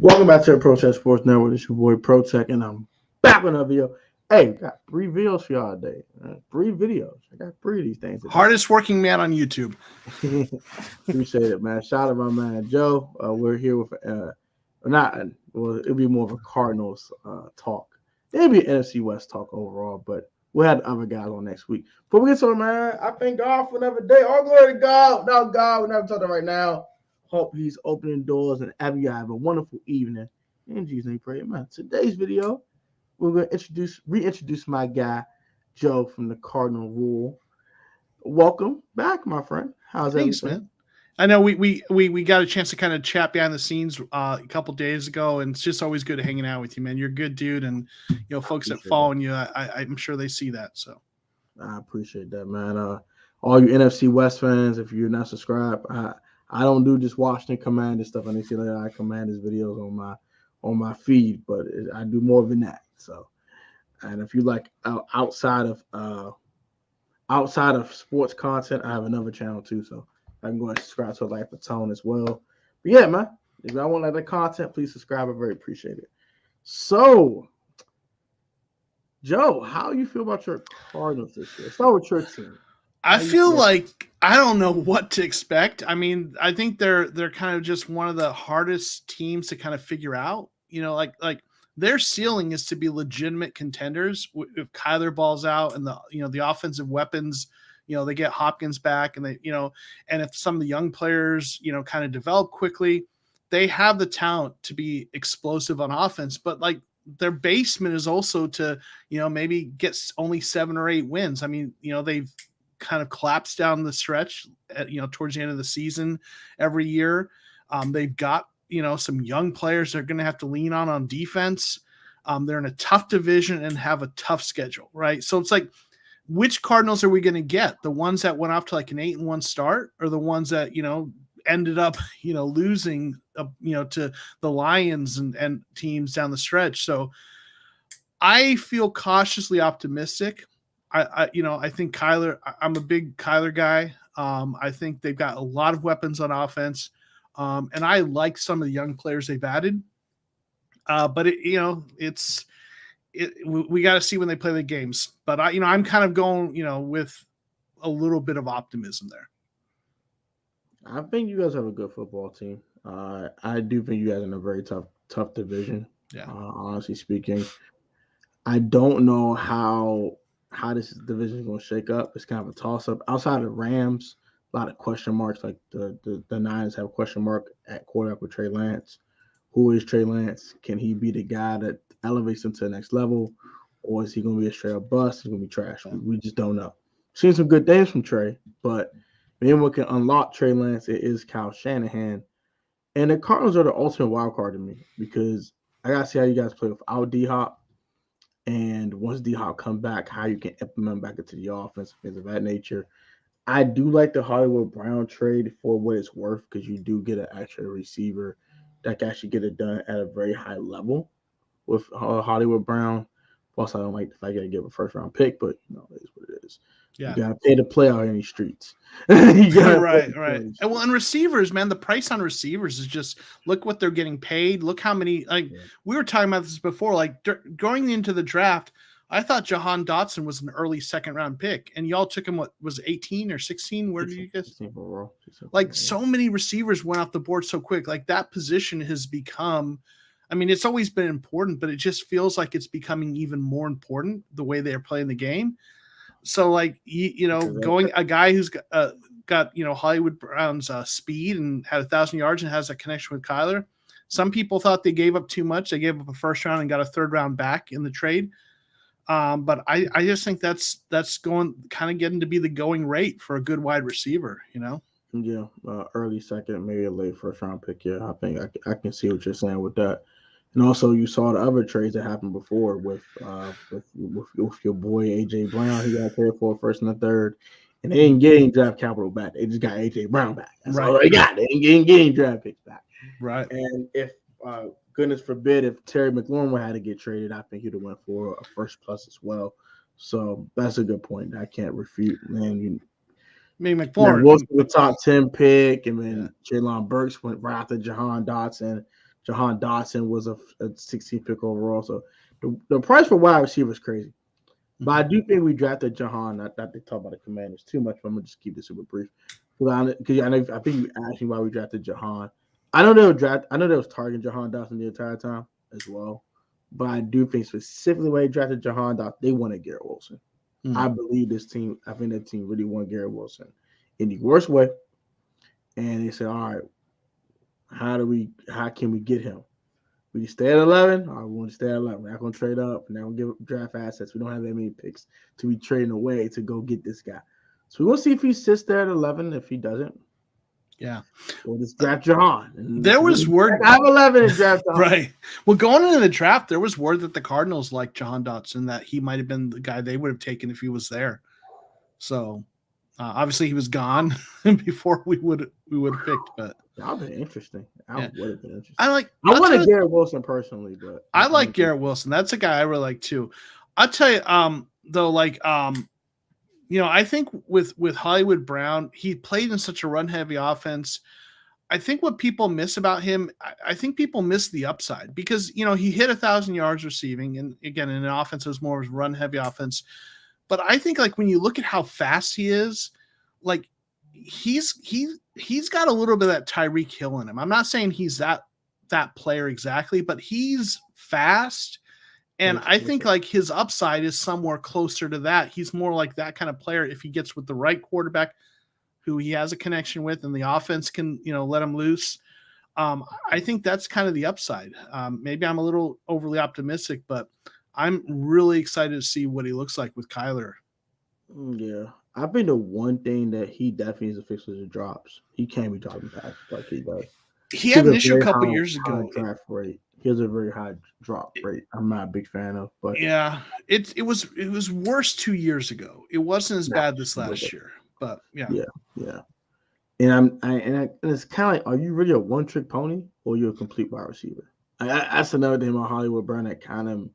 Welcome back to the Protech Sports Network. It's your boy Protech, and I'm back with another video. Hey, got 3 videos for y'all today. 3 videos. I got 3 of these things today. Hardest working man on YouTube. Appreciate it, man. Shout out to my man Joe. We're here with it'll be more of a Cardinals talk. It'll be an NFC West talk overall, but we'll have the other guys on next week. Before we get to it, man, I thank God for another day. All glory to God. Without God, we're never talking right now. Hope he's opening doors and have you have a wonderful evening. In Jesus' name, pray, man. Today's video, we're going to reintroduce my guy, Joe from the Cardinal Rule. Welcome back, my friend. How's Thanks, everything? man. I know we got a chance to kind of chat behind the scenes a couple days ago, and it's just always good hanging out with you, man. You're a good dude, and folks that following you, I'm sure they see that. So I appreciate that, man. All you NFC West fans, if you're not subscribed, I don't do just Washington Commanders stuff. I need to see that I Commanders videos on my feed, but I do more than that. So, and if you like outside of sports content, I have another channel too. So I can go and subscribe to Life of Tone as well. But yeah, man, if y'all want that content, please subscribe. I very appreciate it. So, Joe, how you feel about your Cardinals this year? Let's start with your team. I feel like I don't know what to expect. I mean, I think they're kind of just one of the hardest teams to kind of figure out. Like their ceiling is to be legitimate contenders if Kyler balls out and the offensive weapons, they get Hopkins back and and if some of the young players, kind of develop quickly, they have the talent to be explosive on offense, but like their basement is also to, maybe get only 7 or 8 wins. I mean, they've kind of collapsed down the stretch towards the end of the season every year. They've got, some young players they're going to have to lean on defense. They're in a tough division and have a tough schedule, right? So it's like, which Cardinals are we going to get? The ones that went off to like an 8-1 start, or the ones that, ended up, losing, to the Lions and teams down the stretch. So I feel cautiously optimistic. I think Kyler, I'm a big Kyler guy. I think they've got a lot of weapons on offense. And I like some of the young players they've added. But we got to see when they play the games. But I'm kind of going, with a little bit of optimism there. I think you guys have a good football team. I do think you guys are in a very tough division. Yeah. Honestly speaking, I don't know how this division is going to shake up. It's kind of a toss-up. Outside of the Rams, a lot of question marks. Like the Niners have a question mark at quarterback with Trey Lance. Who is Trey Lance? Can he be the guy that elevates him to the next level? Or is he going to be a straight-up bust? He's going to be trash. We just don't know. Seen some good days from Trey, but anyone can unlock Trey Lance. It is Kyle Shanahan. And the Cardinals are the ultimate wild card to me because I got to see how you guys play without D-Hop. And once D-Hop come back, how you can implement back into the offense, things of that nature. I do like the Hollywood Brown trade for what it's worth because you do get an extra receiver that can actually get it done at a very high level with Hollywood Brown. Plus, I don't like the fact that I give a first-round pick, but it is what it is. Yeah. You got to pay to play out in these streets. Right. And receivers, man, the price on receivers is just look what they're getting paid. Look how many, we were talking about this before, like going into the draft, I thought Jahan Dotson was an early 2nd-round pick, and y'all took him, what was it, 18 or 16? Where did you guys? 16 overall. Like so many receivers went off the board so quick. Like that position has become, I mean, it's always been important, but it just feels like it's becoming even more important the way they're playing the game. So, like, going a guy who's got Hollywood Brown's speed and had 1,000 yards and has a connection with Kyler. Some people thought they gave up too much. They gave up a 1st round and got a 3rd round back in the trade. But I just think that's going kind of getting to be the going rate for a good wide receiver, Yeah, early 2nd, maybe a late 1st round pick. Yeah, I think I can see what you're saying with that. And also, you saw the other trades that happened before with your boy AJ Brown. He got paid for a 1st and a 3rd, and they didn't get any draft capital back. They just got AJ Brown back. That's all they got. They didn't get any draft picks back. Right. And if goodness forbid, if Terry McLaurin would have to get traded, I think he'd have went for a 1st plus as well. So that's a good point. I can't refute. Man, McLaurin was the top 10 pick, and then Jalen Burks went right after Jahan Dotson. Jahan Dotson was a 16th pick overall. So the price for wide receiver is crazy. But I do think we drafted Jahan. Not to talk about the Commanders too much, but I'm gonna just keep this super brief. Because I think you asked me why we drafted Jahan. I know they was targeting Jahan Dotson the entire time as well. But I do think specifically when they drafted Jahan Dotson, they wanted Garrett Wilson. I believe this team. I think that team really wanted Garrett Wilson in the worst way. And they said, all right, how can we get him? We stay at 11. All right, we want to stay at 11. We're not going to trade up. We're not going to give up draft assets. We don't have that many picks to be trading away to go get this guy. So we'll see if he sits there at 11. If he doesn't, we'll just draft Jahan. There was word. I have 11 and draft Jahan. Right. Well, going into the draft, there was word that the Cardinals liked Jahan Dotson, that he might have been the guy they would have taken if he was there. So obviously he was gone before we would have picked, but that would have been interesting. Would have been interesting. I wanted Garrett Wilson personally, but I like Garrett Wilson. That's a guy I really like too. I'll tell you, though, I think with Hollywood Brown, he played in such a run-heavy offense. I think what people miss about him, I think people miss the upside because, he hit 1,000 yards receiving. And again, in an offense that was more of a run-heavy offense. But I think when you look at how fast he is, he's got a little bit of that Tyreek Hill in him. I'm not saying he's that player exactly, but he's fast. And I think his upside is somewhere closer to that. He's more like that kind of player if he gets with the right quarterback who he has a connection with and the offense can, let him loose. I think that's kind of the upside. Maybe I'm a little overly optimistic, but I'm really excited to see what he looks like with Kyler. Yeah. I think the one thing that he definitely is a fix is the drops. He can't be dropping passes like he does. He had an issue a couple years ago. Draft rate. He has a very high drop rate. I'm not a big fan of, but yeah, it was worse 2 years ago. It wasn't as bad this last year, but yeah. And it's kind of like, are you really a one-trick pony or are you a complete wide receiver? That's another thing about Hollywood Brown that kind of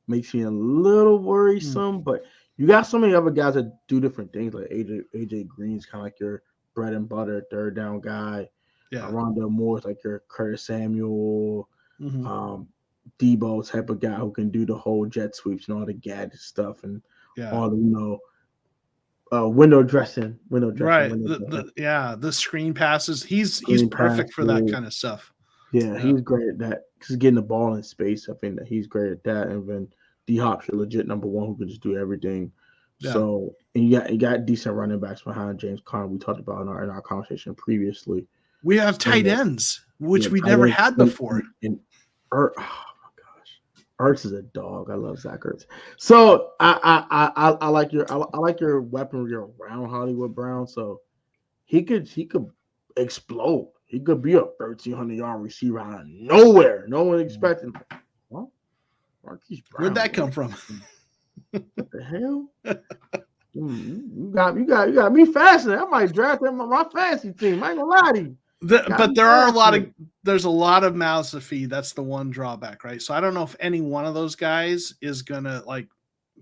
makes me a little worrisome. But you got so many other guys that do different things. Like AJ Green's kind of like your bread and butter third down guy. Yeah, Rondell Moore's like your Curtis Samuel. Debo type of guy who can do the whole jet sweeps and all the gadget stuff and all the window dressing. Right. The screen passes. He's perfect for that kind of stuff. Yeah, he's great at that. Just getting the ball in space. I think that he's great at that. And then D-Hop's your legit number one who can just do everything. Yeah. So and you got decent running backs behind James Conner. We talked about in our conversation previously. We have tight ends, which we never had before. Oh my gosh, Ertz is a dog. I love Zach Ertz. So I like your weaponry around Hollywood Brown. So he could explode. He could be a 1,300-yard receiver out of nowhere. No one expected. Well, Marquise Brown. Where'd that come from? What the hell? You got me fascinated. I might draft him on my fantasy team. I ain't gonna lie to you. But there's a lot of mouths to feed. That's the one drawback, right? So I don't know if any one of those guys is gonna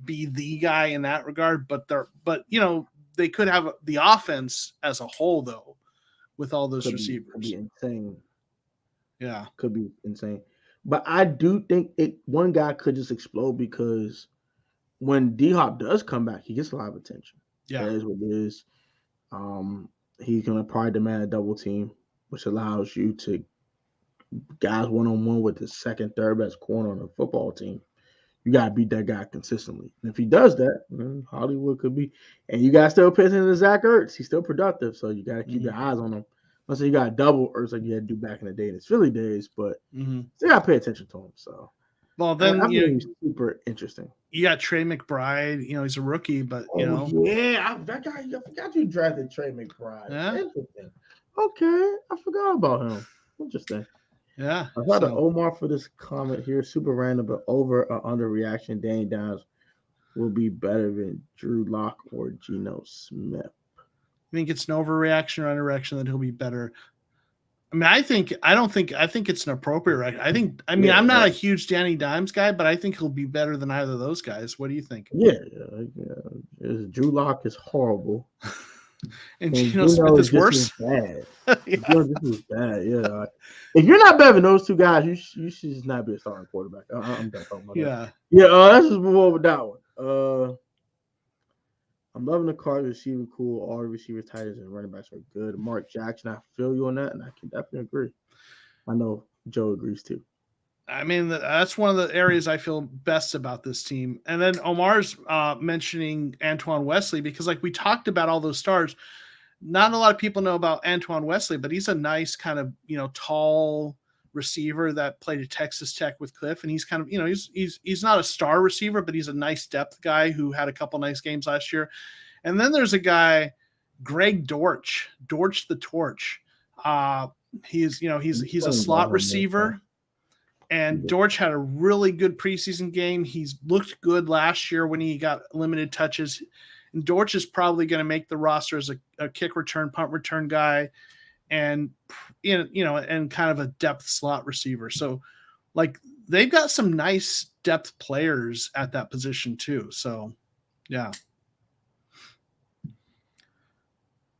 be the guy in that regard. But they could have the offense as a whole though, with all those receivers. Could be insane. Yeah, could be insane. But I do think one guy could just explode because when D-Hop does come back, he gets a lot of attention. Yeah, that is what it is. He's gonna probably demand a double team, which allows you to guys one-on-one with the second, third best corner on the football team. You gotta beat that guy consistently. And if he does that, then Hollywood could be. And you gotta still pay attention to Zach Ertz. He's still productive, so you gotta keep your eyes on him. Let's say you got double Ertz like you had to do back in the day in his Philly days, but you gotta pay attention to him. So well, then he's super interesting. You got Trey McBride. He's a rookie, but that guy. I forgot you drafted Trey McBride. Yeah. Interesting. Okay, I forgot about him. Interesting. Yeah. I thought Omar for this comment here, super random, but over or under reaction. Danny Dimes will be better than Drew Lock or Geno Smith. I think it's an overreaction or underreaction that he'll be better. I mean, I think it's an appropriate reaction. I'm not a huge Danny Dimes guy, but I think he'll be better than either of those guys. What do you think? Yeah. Drew Lock is horrible. And Geno Smith is worse. Bad. This is bad. Yeah. If you're not better than those two guys, you should just not be a starting quarterback. I'm done talking about that. Yeah. Let's just move over that one. I'm loving the Cardinals receiver cool. All the receivers, tight ends, and running backs are good. Mark Jackson, I feel you on that, and I can definitely agree. I know Joe agrees too. I mean, that's one of the areas I feel best about this team. And then Omar's mentioning Antoine Wesley because, like, we talked about all those stars. Not a lot of people know about Antoine Wesley, but he's a nice kind of, tall receiver that played at Texas Tech with Cliff. And he's kind of, he's not a star receiver, but he's a nice depth guy who had a couple nice games last year. And then there's a guy, Greg Dortch the Torch. He's a slot receiver. And Dortch had a really good preseason game. He's looked good last year when he got limited touches. And Dortch is probably going to make the roster as a kick return, punt return guy, and and kind of a depth slot receiver. So, like, they've got some nice depth players at that position too. So, yeah.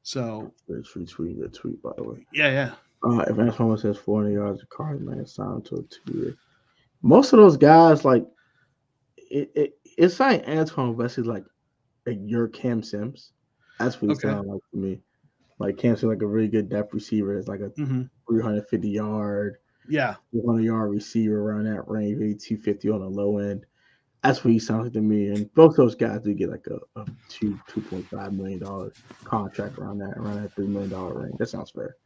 So tweet by the way. Yeah. If Antoine says 400 yards, the Cardinals man signed to a 2-year. Most of those guys, like, it's like Antoine Wesley, like your Cam Sims. That's what it sounds like to me. Like Cam Sims, like a really good depth receiver. It's like a 350 yard, 400 yard receiver around that range, maybe 250 on the low end. That's what he sounds like to me. And both those guys do get like a $2.5 million contract around that $3 million range. That sounds fair.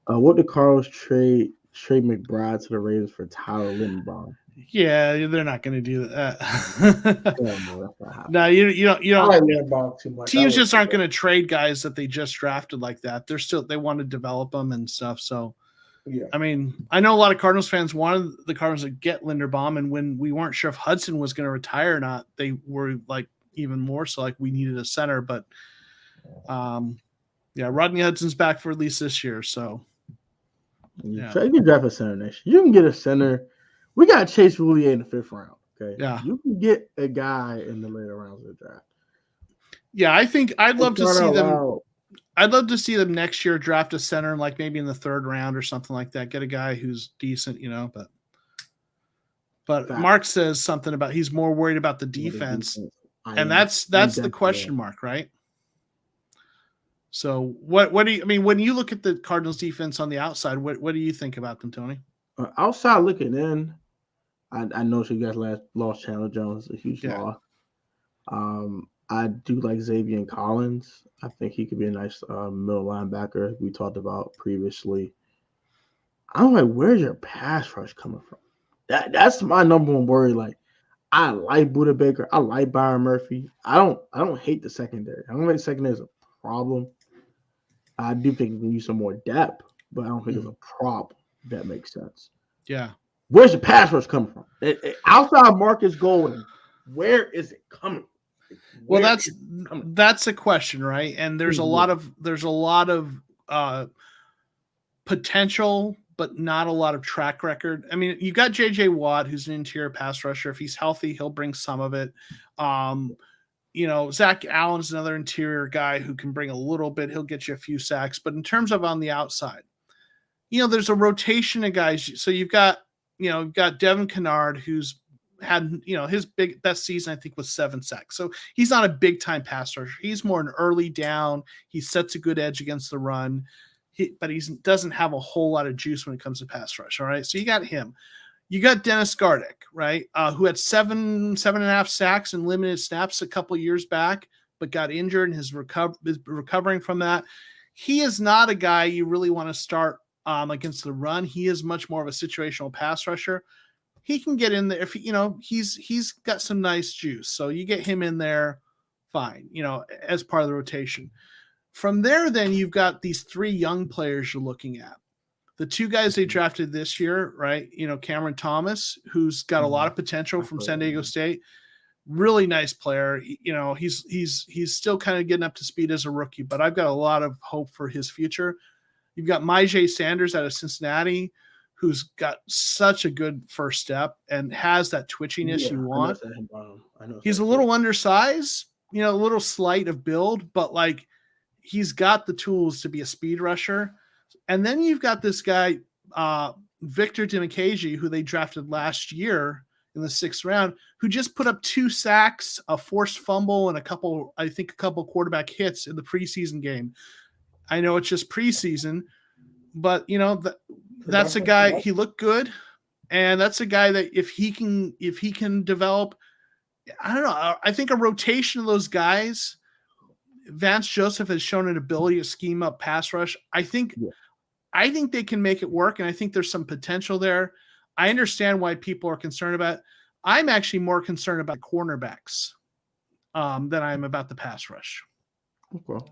What did Cardinals trade McBride to the Raiders for Tyler Linderbaum? Yeah, they're not going to do that. No, you don't. I like Linderbaum too much. Teams just aren't going to trade guys that they just drafted like that. They want to develop them and stuff. So, yeah. I mean, I know a lot of Cardinals fans wanted the Cardinals to get Linderbaum, and when we weren't sure if Hudson was going to retire or not, they were like even more so like we needed a center. But, Rodney Hudson's back for at least this year. So. Yeah. You can draft a center next year. You can get a center. We got Chase Roulier in the 5th round. Okay. Yeah. You can get a guy in the later rounds of the draft. Yeah, I think I'd love to see them. I'd love to see them next year draft a center, like maybe in the 3rd round or something like that. Get a guy who's decent, But Mark says something about he's more worried about the defense, and that's the question mark, right? So what do you? I mean, when you look at the Cardinals defense on the outside, what do you think about them, Tony? Outside looking in, I know you guys lost Chandler Jones, a huge loss. I do like Xavier Collins. I think he could be a nice middle linebacker we talked about previously. I'm like, where's your pass rush coming from? That's my number one worry. Like, I like Buda Baker. I like Byron Murphy. I don't hate the secondary. I don't think the secondary is a problem. I do think we can use some more depth, but I don't think it's a problem. If that makes sense. Yeah. Where's the pass rush coming from? Outside Marcus Golden, where is it coming from? Well, that's a question, right? And there's a lot of potential, but not a lot of track record. I mean, you got J.J. Watt, who's an interior pass rusher. If he's healthy, he'll bring some of it. Zach Allen's another interior guy who can bring a little bit. He'll get you a few sacks. But in terms of on the outside, there's a rotation of guys. So you've got Devin Kennard, who's had, his best season, I think, was 7 sacks. So he's not a big time pass rusher. He's more an early down. He sets a good edge against the run, but he doesn't have a whole lot of juice when it comes to pass rush. All right. So you got him. You got Dennis Gardeck, right? Who had 7.5 sacks and limited snaps a couple years back, but got injured and is recovering from that. He is not a guy you really want to start against the run. He is much more of a situational pass rusher. He can get in there if he's got some nice juice. So you get him in there, fine, as part of the rotation. From there, then you've got these 3 young players you're looking at. The 2 guys they drafted this year, right? Cameron Thomas, who's got a lot of potential from San Diego State, really nice player. He's still kind of getting up to speed as a rookie, but I've got a lot of hope for his future. You've got Myjai Sanders out of Cincinnati, who's got such a good first step and has that twitchiness you want. He's a little undersized, a little slight of build, but like he's got the tools to be a speed rusher. And then you've got this guy, Victor Dimukeje, who they drafted last year in the 6th round, who just put up 2 sacks, a forced fumble, and a couple quarterback hits in the preseason game. I know it's just preseason, but that's a guy. He looked good, and that's a guy that if he can develop, I don't know. I think a rotation of those guys. Vance Joseph has shown an ability to scheme up pass rush. I think they can make it work, and I think there's some potential there. I understand why people are concerned about it. I'm actually more concerned about cornerbacks than I am about the pass rush. Okay.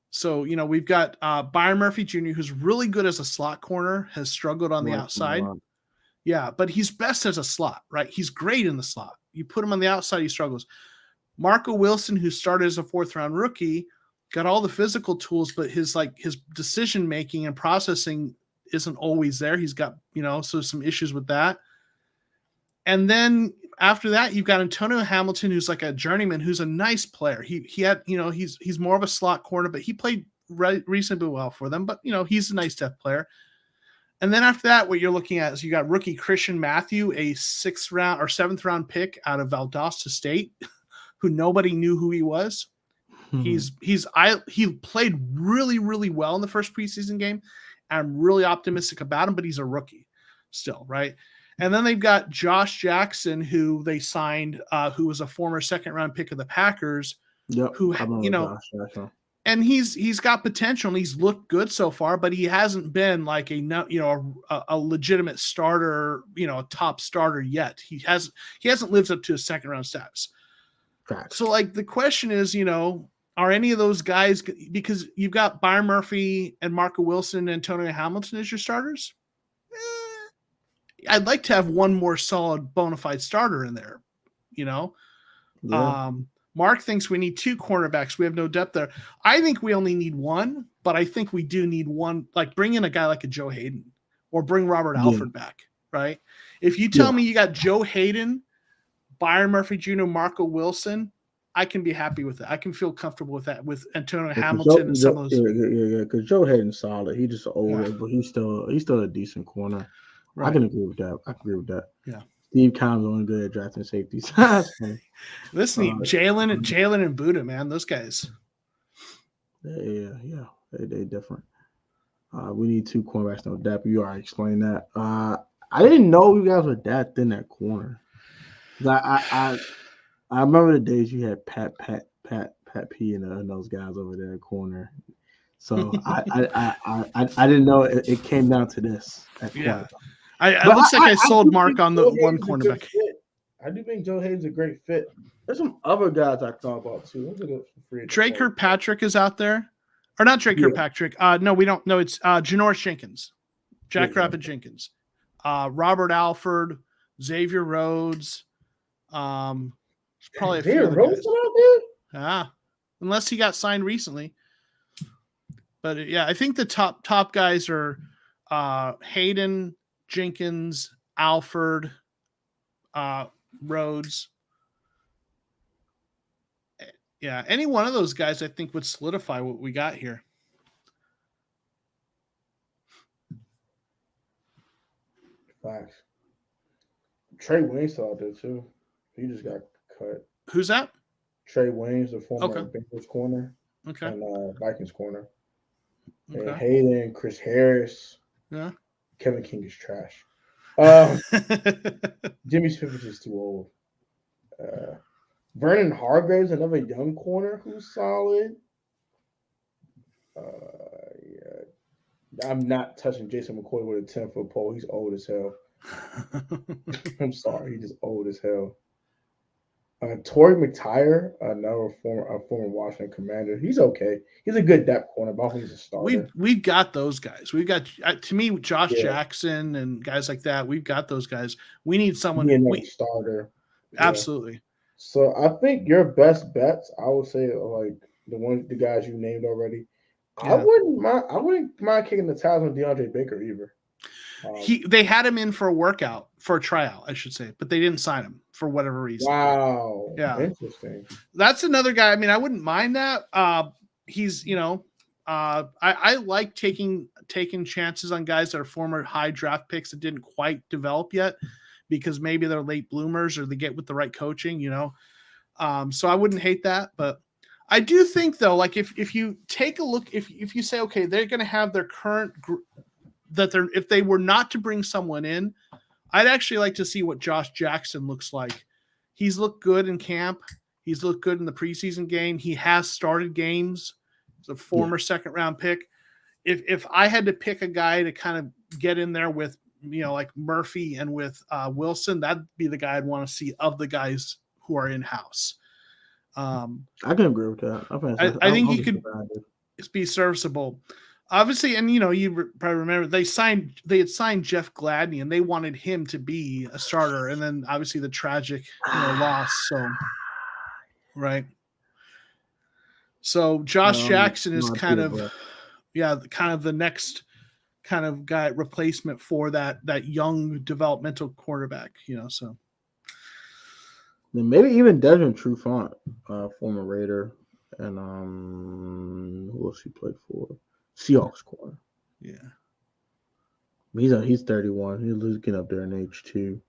So, we've got Byron Murphy Jr., who's really good as a slot corner, has struggled on the outside. Yeah, but he's best as a slot, right? He's great in the slot. You put him on the outside, he struggles. Marco Wilson, who started as a 4th-round rookie, got all the physical tools, but his decision-making and processing isn't always there. He's got, so some issues with that. And then after that, you've got Antonio Hamilton, who's like a journeyman, who's a nice player. He had, he's more of a slot corner, but he played reasonably well for them. But, he's a nice depth player. And then after that, what you're looking at is you got rookie Christian Matthew, a 6th-round or 7th-round pick out of Valdosta State, who nobody knew who he was. He played really, really well in the first preseason game. I'm really optimistic about him, but he's a rookie still, right? And then they've got Josh Jackson, who they signed, who was a former 2nd-round pick of the Packers. Yep, who and he's got potential and he's looked good so far, but he hasn't been like a legitimate starter, a top starter yet. He hasn't lived up to his 2nd-round status. Facts. So the question is, are any of those guys, because you've got Byron Murphy and Marco Wilson and Antonio Hamilton as your starters? I'd like to have one more solid bona fide starter in there, Yeah. Mark thinks we need 2 cornerbacks. We have no depth there. I think we only need 1, but I think we do need 1. Like bring in a guy like a Joe Hayden or bring Robert Alford back, right? If you tell me you got Joe Hayden, Byron Murphy Jr., Marco Wilson, I can be happy with it. I can feel comfortable with that, with Antonio Hamilton and some of those. Yeah, because Joe Hayden's solid. He's just older, but he's still a decent corner. Right. I can agree with that. Yeah. Steve Keim's only good at drafting safeties. Listen, Jalen and Buddha, man, those guys. Yeah, they different. We need 2 cornerbacks, no depth. You already explained that. I didn't know you guys were that thin at corner. I remember the days you had Pat P and those guys over there at corner. So I didn't know it came down to this. Yeah. It looks like I sold Mark on the one cornerback. I do think Joe Hayden's a great fit. There's some other guys I thought about too. Drake Kirkpatrick is out there. Or not Drake Kirkpatrick. No, we don't know. It's Janoris Jenkins. Jackrabbit Jenkins. Robert Alford, Xavier Rhodes. Probably a few other guys. Unless he got signed recently. But yeah, I think the top guys are Hayden, Jenkins, Alford, Rhodes. Yeah, any one of those guys I think would solidify what we got here. Facts. Trey Wayne's out there too. He just got cut. Who's that? Trey Wayne's the former Bengals corner. Okay. And Vikings corner. Okay. And Hayden, Chris Harris. Yeah. Kevin King is trash. Jimmy Smith is just too old. Vernon Hargrave's another young corner who's solid. I'm not touching Jason McCoy with a 10-foot pole. He's old as hell. I'm sorry, he's just old as hell. Torrey McTyer, another former Washington Commander. He's okay. He's a good depth corner, but he's a starter. We've got those guys. We've got, to me, Josh Jackson and guys like that. We've got those guys. We need someone starter. Absolutely. Yeah. So I think your best bets, I would say, are like the guys you named already. Yeah. I wouldn't mind kicking the tires on DeAndre Baker either. They had him in for a tryout, I should say, but they didn't sign him for whatever reason. Wow. Yeah. Interesting. That's another guy. I mean, I wouldn't mind that. he's, I like taking chances on guys that are former high draft picks that didn't quite develop yet because maybe they're late bloomers or they get with the right coaching, so I wouldn't hate that. But I do think, though, like if you take a look, if you say, okay, they're going to have their current if they were not to bring someone in, I'd actually like to see what Josh Jackson looks like. He's looked good in camp. He's looked good in the preseason game. He has started games. He's a former second round pick. If I had to pick a guy to kind of get in there with, like Murphy and with Wilson, that'd be the guy I'd want to see of the guys who are in house. I can agree with that. I think he could be serviceable. Obviously, and you probably remember they had signed Jeff Gladney, and they wanted him to be a starter, and then obviously the tragic loss. So, right. So Josh Jackson is kind of the next kind of guy replacement for that young developmental quarterback. So. Then maybe even Desmond Trufant, former Raider, and who else he played for? Seahawks corner. Yeah. He's 31. He's getting up there in age too.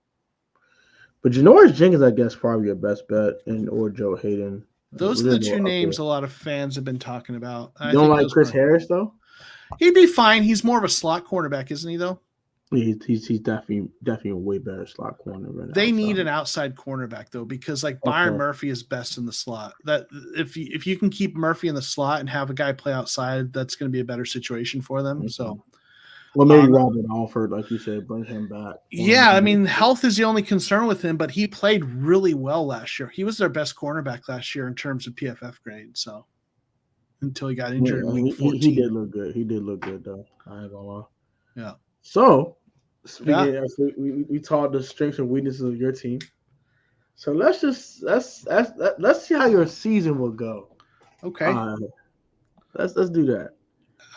But Janoris Jenkins, I guess, probably your best bet, or Joe Hayden. Those are the two names a lot of fans have been talking about. You don't like Chris Harris, though? He'd be fine. He's more of a slot cornerback, isn't he, though? He's definitely a way better slot corner. They need an outside cornerback, though, because Byron Murphy is best in the slot. That if you can keep Murphy in the slot and have a guy play outside, that's going to be a better situation for them. So, well, maybe Robert Alford, like you said, bring him back. Yeah, I mean, health is the only concern with him, but he played really well last year. He was their best cornerback last year in terms of PFF grade. So, until he got injured in week 14, he did look good. He did look good, though. I ain't gonna lie. Yeah. So. We talked the strengths and weaknesses of your team. So let's see how your season will go. Okay. Let's do that.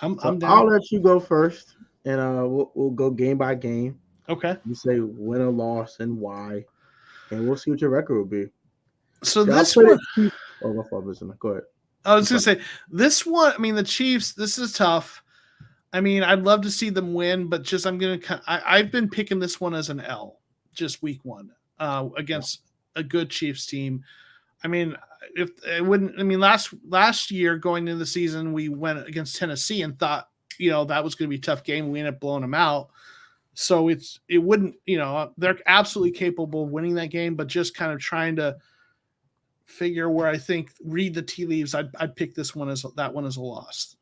I'm down. I'll let you go first, and we'll go game by game. Okay. You say win or loss and why, and we'll see what your record will be. So this one. Go ahead. I was going to say this one. I mean, the Chiefs. This is tough. I mean, I'd love to see them win, but I've been picking this one as an L, just week one, against a good Chiefs team. I mean, last year going into the season, we went against Tennessee and thought, that was going to be a tough game. We ended up blowing them out. So they're absolutely capable of winning that game, but just kind of trying to figure where I think read the tea leaves. I'd pick that one as a loss.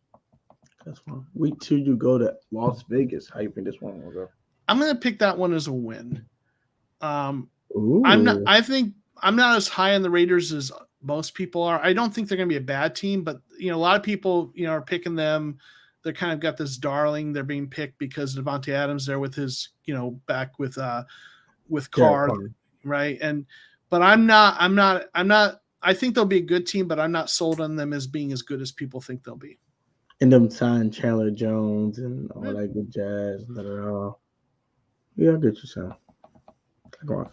That's fine. Week 2, you go to Las Vegas. How you think this one will go? I'm going to pick that one as a win. I'm not as high on the Raiders as most people are. I don't think they're going to be a bad team, but a lot of people are picking them. They're kind of got this darling. They're being picked because Devontae Adams there with his back with Carr, right? But I'm not. I think they'll be a good team, but I'm not sold on them as being as good as people think they'll be. And them signed Chandler Jones and all that good jazz. Yeah, I get you, son. Go on.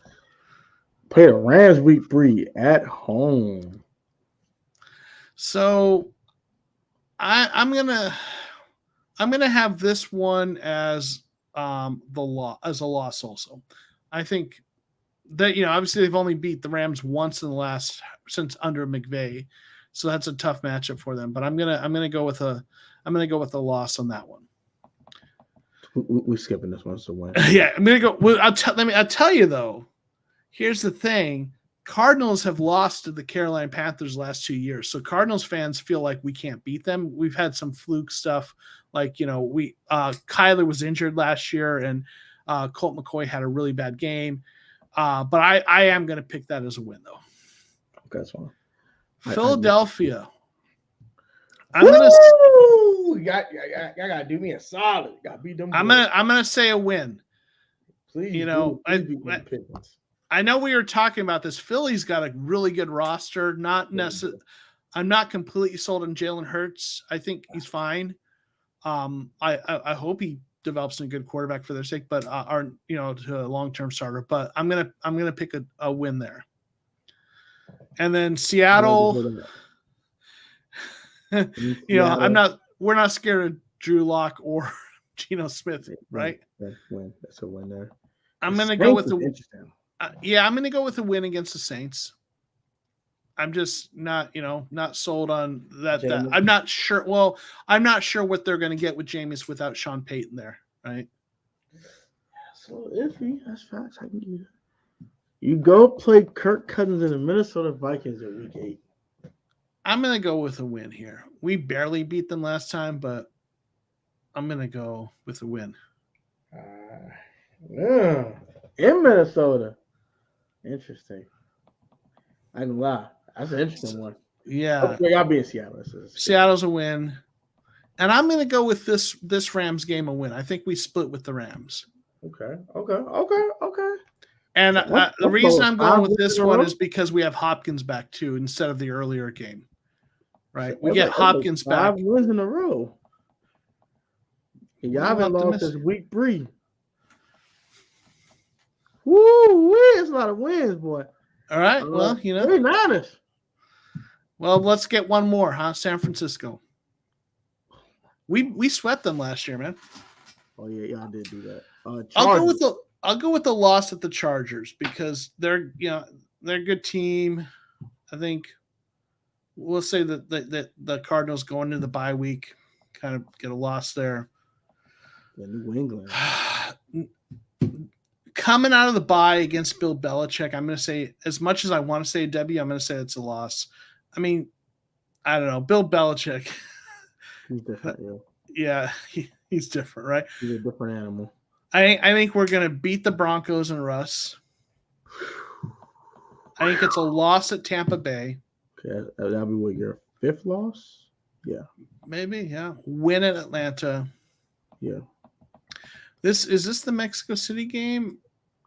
Play the Rams week 3 at home. So I'm gonna have this one as a loss also. I think that obviously they've only beat the Rams once since under McVay. So that's a tough matchup for them, but I'm gonna go with a loss on that one. We're skipping this one, so win. Yeah, I'm gonna go. Well, I'll tell you though. Here's the thing: Cardinals have lost to the Carolina Panthers the last 2 years, so Cardinals fans feel like we can't beat them. We've had some fluke stuff, like Kyler was injured last year, and Colt McCoy had a really bad game. But I am gonna pick that as a win though. Okay, that's fine. Philadelphia. I gotta do me a solid. Gotta beat them. I'm gonna say a win. Please, I know we were talking about this. Philly's got a really good roster. I'm not completely sold on Jalen Hurts. I think he's fine. I hope he develops a good quarterback for their sake, but to a long-term starter. But I'm gonna pick a win there. And then Seattle. We're not scared of Drew Lock or Geno Smith, right? That's a win there. I'm going to go with I'm going to go with a win against the Saints. I'm just not sold on that. I'm not sure. Well, I'm not sure what they're going to get with Jameis without Sean Payton there, right? So iffy. That's facts. I can do that. You go play Kirk Cousins in the Minnesota Vikings in Week 8. I'm going to go with a win here. We barely beat them last time, but I'm going to go with a win. Yeah. In Minnesota. Interesting. I can lie. That's an interesting one. Yeah. Okay, I'll be in Seattle. Seattle's a win. And I'm going to go with this Rams game a win. I think we split with the Rams. Okay. And the reason I'm going with this one is because we have Hopkins back too instead of the earlier game. Right? We get Hopkins back. 5 wins in a row. Y'all haven't lost since week 3. Woo! It's a lot of wins, boy. All right. Well, 49ers. Well, let's get one more, huh? San Francisco. We swept them last year, man. Oh yeah, y'all did do that. I'll go with the loss at the Chargers because they're a good team. I think we'll say that the Cardinals going into the bye week kind of get a loss there. New England. Coming out of the bye against Bill Belichick, I'm going to say, as much as I want to say W, I'm going to say it's a loss. I mean, I don't know. Bill Belichick. He's different, yeah. He's different, right? He's a different animal. I think we're going to beat the Broncos and Russ. I think it's a loss at Tampa Bay. Okay, that'll be what, your 5th loss? Yeah. Maybe, yeah. Win at Atlanta. Yeah. Is this the Mexico City game?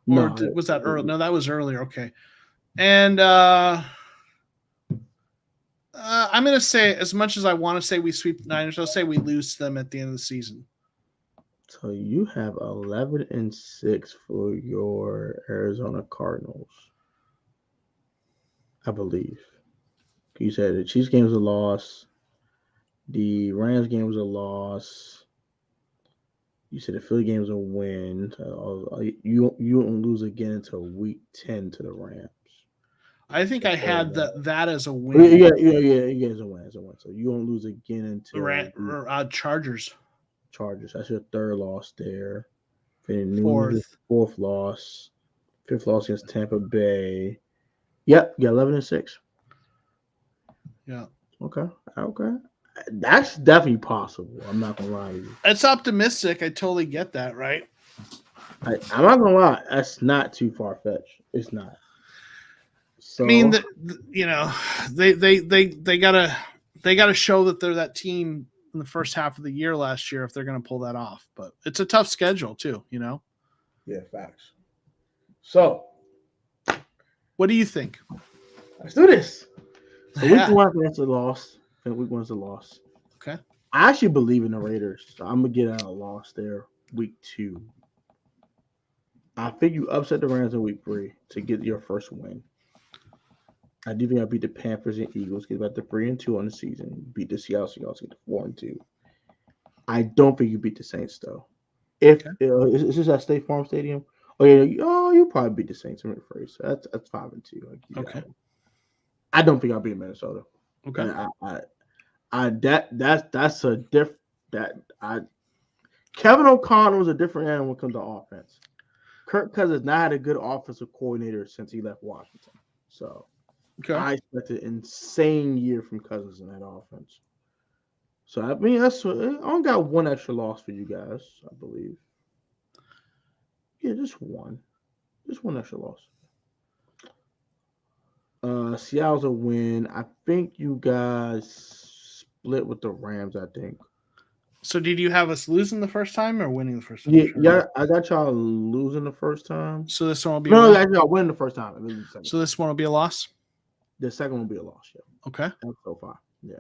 Or was that early? No, that was earlier. Okay. And I'm going to say, as much as I want to say we sweep the Niners, I'll say we lose to them at the end of the season. So you have 11-6 for your Arizona Cardinals, I believe. You said the Chiefs game was a loss. The Rams game was a loss. You said the Philly game was a win. You won't lose again until week 10 to the Rams. I think I had that as a win. Yeah, it's a win. So you won't lose again until Chargers. That's your 3rd loss there. 4th loss. 5th loss against Tampa Bay. Yep, you got 11-6. Yeah. Okay. That's definitely possible. I'm not gonna lie to you. It's optimistic. I totally get that, right? I'm not gonna lie. That's not too far fetched. It's not. So, I mean, they gotta show that they're that team in the first half of the year last year if they're gonna pull that off. But it's a tough schedule too, Yeah, facts. So, what do you think? Let's do this. So week 1 that's a loss. And week 1's a loss. Okay. I actually believe in the Raiders, so I'm gonna get out a loss there. Week 2. I think you upset the Rams in week 3 to get your first win. I do think I beat the Panthers and Eagles, get about the 3-2 on the season. Beat the Seattle Seahawks, get the 4-2. I don't think you beat the Saints though. Is this at State Farm Stadium? Oh yeah, you probably beat the Saints. I'm rephrase. So that's 5-2. Okay. I don't think I'll beat Minnesota. Okay. That's a Kevin O'Connell was a different animal when it comes to offense. Kirk Cousins not had a good offensive coordinator since he left Washington. So I expect an insane year from Cousins in that offense. So I mean I only got 1 extra loss for you guys, I believe. Yeah, just one. Just 1 extra loss. Seattle's a win. I think you guys split with the Rams, I think. So did you have us losing the first time or winning the first time? Yeah, I got y'all losing the first time. So this one will be I got y'all winning the first time. So this one will be a loss? The second one will be a loss, yeah. Okay. That's so far. Yeah.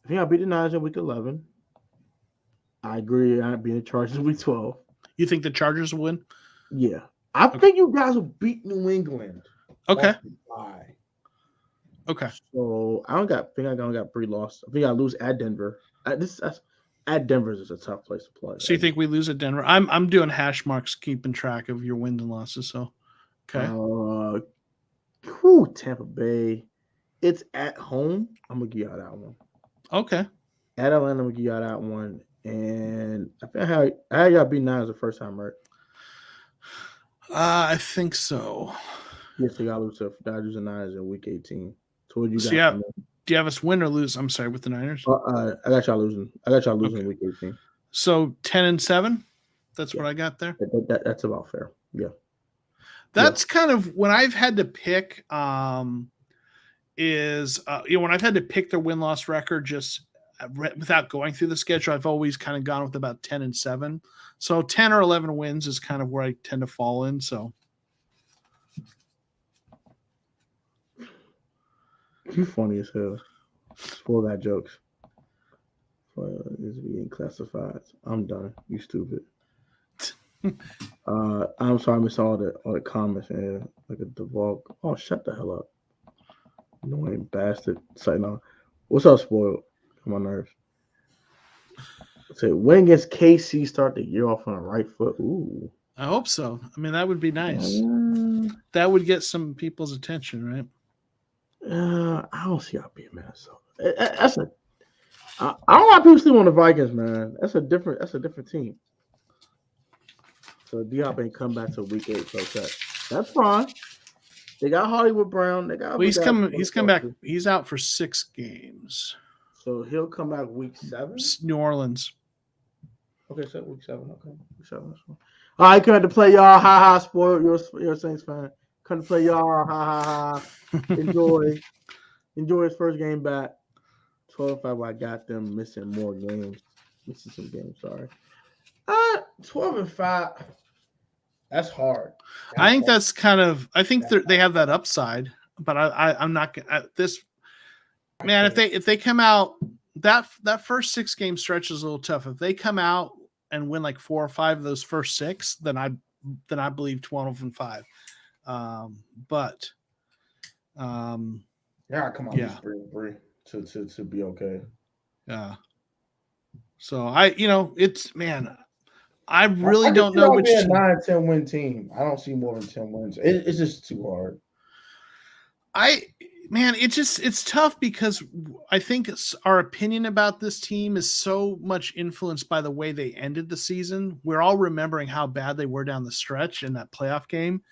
I think I beat the Niners in week 11. I agree. I beat the Chargers in week 12. You think the Chargers will win? Yeah. I think you guys will beat New England. Okay. Okay. So I think I got 3 losses. I think I lose at Denver. At Denver is a tough place to play. So you think we lose at Denver? I'm doing hash marks, keeping track of your wins and losses. So, okay. Tampa Bay. It's at home. I'm gonna give y'all that one. Okay. At Atlanta, I'm gonna give y'all that one. And I think I had y'all beat Niners the first time, right? I think so. Yes, so y'all lose to Dodgers and Niners in Week 18. So what you got? So yeah, do you have us win or lose? I'm sorry, with the Niners. I got y'all losing. Okay. Week 18. So 10-7. That's what I got there. That's about fair. Yeah. That's kind of when I've had to pick. Is when I've had to pick their win-loss record just without going through the schedule, I've always kind of gone with about 10-7. So 10 or 11 wins is kind of where I tend to fall in. So you funny as hell. Spoil that jokes. Is being classified. I'm done. You stupid. I'm sorry I missed all the comments and like a Devolk. Oh, shut the hell up. Annoying bastard. Say no. What's up, spoiled? On my nerves. Say win against KC, start the year off on the right foot. Ooh. I hope so. I mean, that would be nice. That would get some people's attention, right? I don't see y'all being Minnesota. I don't know why people sleep on the Vikings, man. That's a different team. So D-Hop ain't come back to Week 8, so that's fine. They got Hollywood Brown. They got. Well, he's come back. He's out for 6 games. So he'll come back Week 7. New Orleans. Okay, so Week 7. Okay, Week 7. That's fine. All right, come to play y'all. Ha ha. Spoiled. You're a Saints fan. Come to play y'all. Ha ha ha. Enjoy his first game back. 12-5. I got them missing some games. Sorry. 12-5. That's hard. I think that's kind of. I think they have that upside, but I'm not this. Man, if they come out, that first 6 game stretch is a little tough. If they come out and win like 4 or 5 of those first 6, then I believe 12-5. But yeah, come on, 3-3 to be okay. Yeah. So it's man. I really don't know which 9-10 win team. I don't see more than 10 wins. It's just too hard. It's tough because I think our opinion about this team is so much influenced by the way they ended the season. We're all remembering how bad they were down the stretch in that playoff game,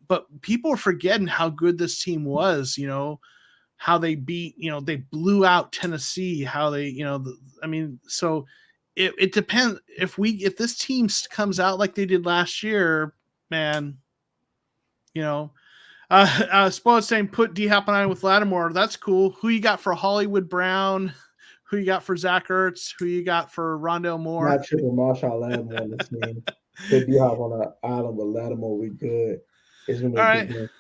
but people are forgetting how good this team was. How they beat. They blew out Tennessee. How they. So. It depends if this team comes out like they did last year, man. Spoiled saying put D-Hop on with Lattimore. That's cool. Who you got for Hollywood Brown? Who you got for Zach Ertz? Who you got for Rondale Moore? Not triple Marshall Lattimore on this team. Put D-Hop on an island with Lattimore. We good. It's gonna be all right. Dude,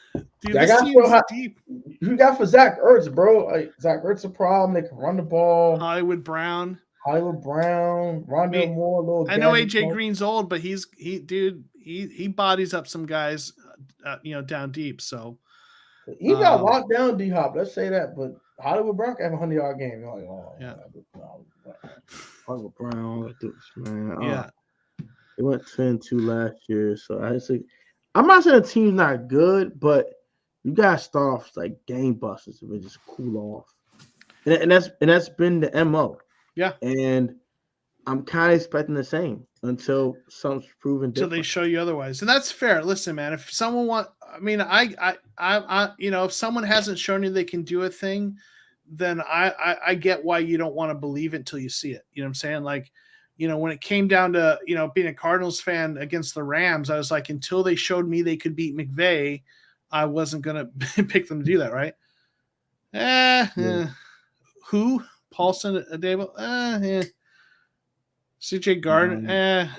this team's deep. Who got for Zach Ertz, bro? Like, Zach Ertz a problem. They can run the ball. Hollywood Brown, Rondale Moore. I know AJ Green's old, but he bodies up some guys, down deep. So he got locked down, D-Hop. Let's say that. But Hollywood Brown can have a 100-yard game. You're like, yeah. Hollywood Brown, man. Yeah. They went 10-2 last year, so I'm not saying the team's not good, but you gotta start off like game busters and just cool off, and that's been the MO. Yeah, and I'm kind of expecting the same until something's proven different. So they show you otherwise, and that's fair. Listen, man, if someone if someone hasn't shown you they can do a thing, then I get why you don't want to believe it until you see it. You know what I'm saying? Like, when it came down to, being a Cardinals fan against the Rams, I was like, until they showed me they could beat McVay, I wasn't going to pick them to do that. Right. Who? Paulson, Adebo? CJ Gardner?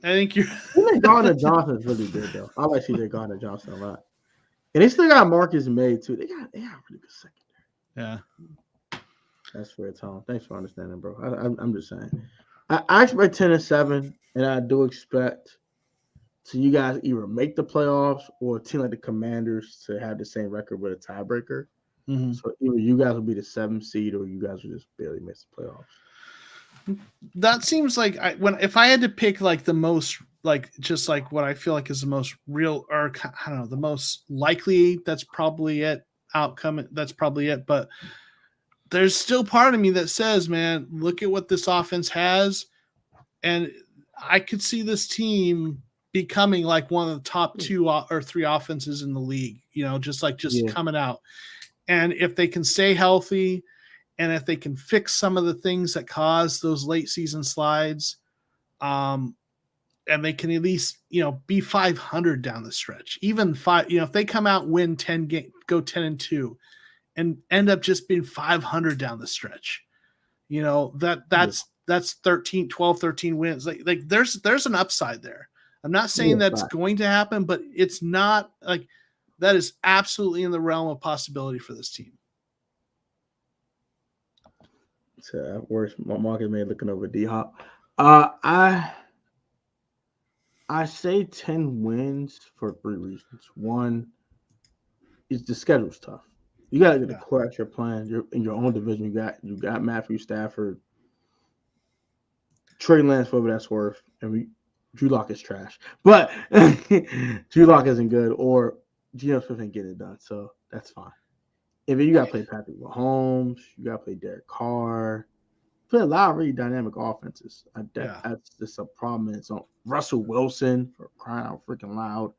I think you're. CJ Gardner Johnson is really good, though. I like CJ Gardner Johnson a lot. And they still got Marcus May, too. They got a really good secondary. Yeah. That's fair, Tom. Thanks for understanding, bro. I'm just saying. I expect 10-7, and I do expect you guys either make the playoffs or a team like the Commanders to have the same record with a tiebreaker. Mm-hmm. So either you guys will be the 7th seed, or you guys will just barely miss the playoffs. That seems like if I had to pick like the most, like just like what I feel like is the most real, or I don't know, the most likely, that's probably it outcome. That's probably it. But there's still part of me that says, man, look at what this offense has. And I could see this team becoming like one of the top 2 or 3 offenses in the league, just coming out. And if they can stay healthy, and if they can fix some of the things that cause those late season slides, and they can at least, be 500 down the stretch, even 5, if they come out, win 10 games, go 10-2, and end up just being 500 down the stretch, that's 13 wins. Like there's an upside there. I'm not saying that's going to happen, but it's not like that is absolutely in the realm of possibility for this team. So worse, Marcus may looking over D-Hop. I say 10 wins for 3 reasons. One is the schedule's tough. You got to get the quarterback you're playing. You're in your own division. You got Matthew Stafford, Trey Lance, whatever that's worth, and Drew Lock is trash. But Drew Lock isn't good, or Geno Smith ain't getting it done, so that's fine. And then you got to play Patrick Mahomes. You got to play Derek Carr. Play a lot of really dynamic offenses. That's just a problem. It's on Russell Wilson, for crying out freaking loud.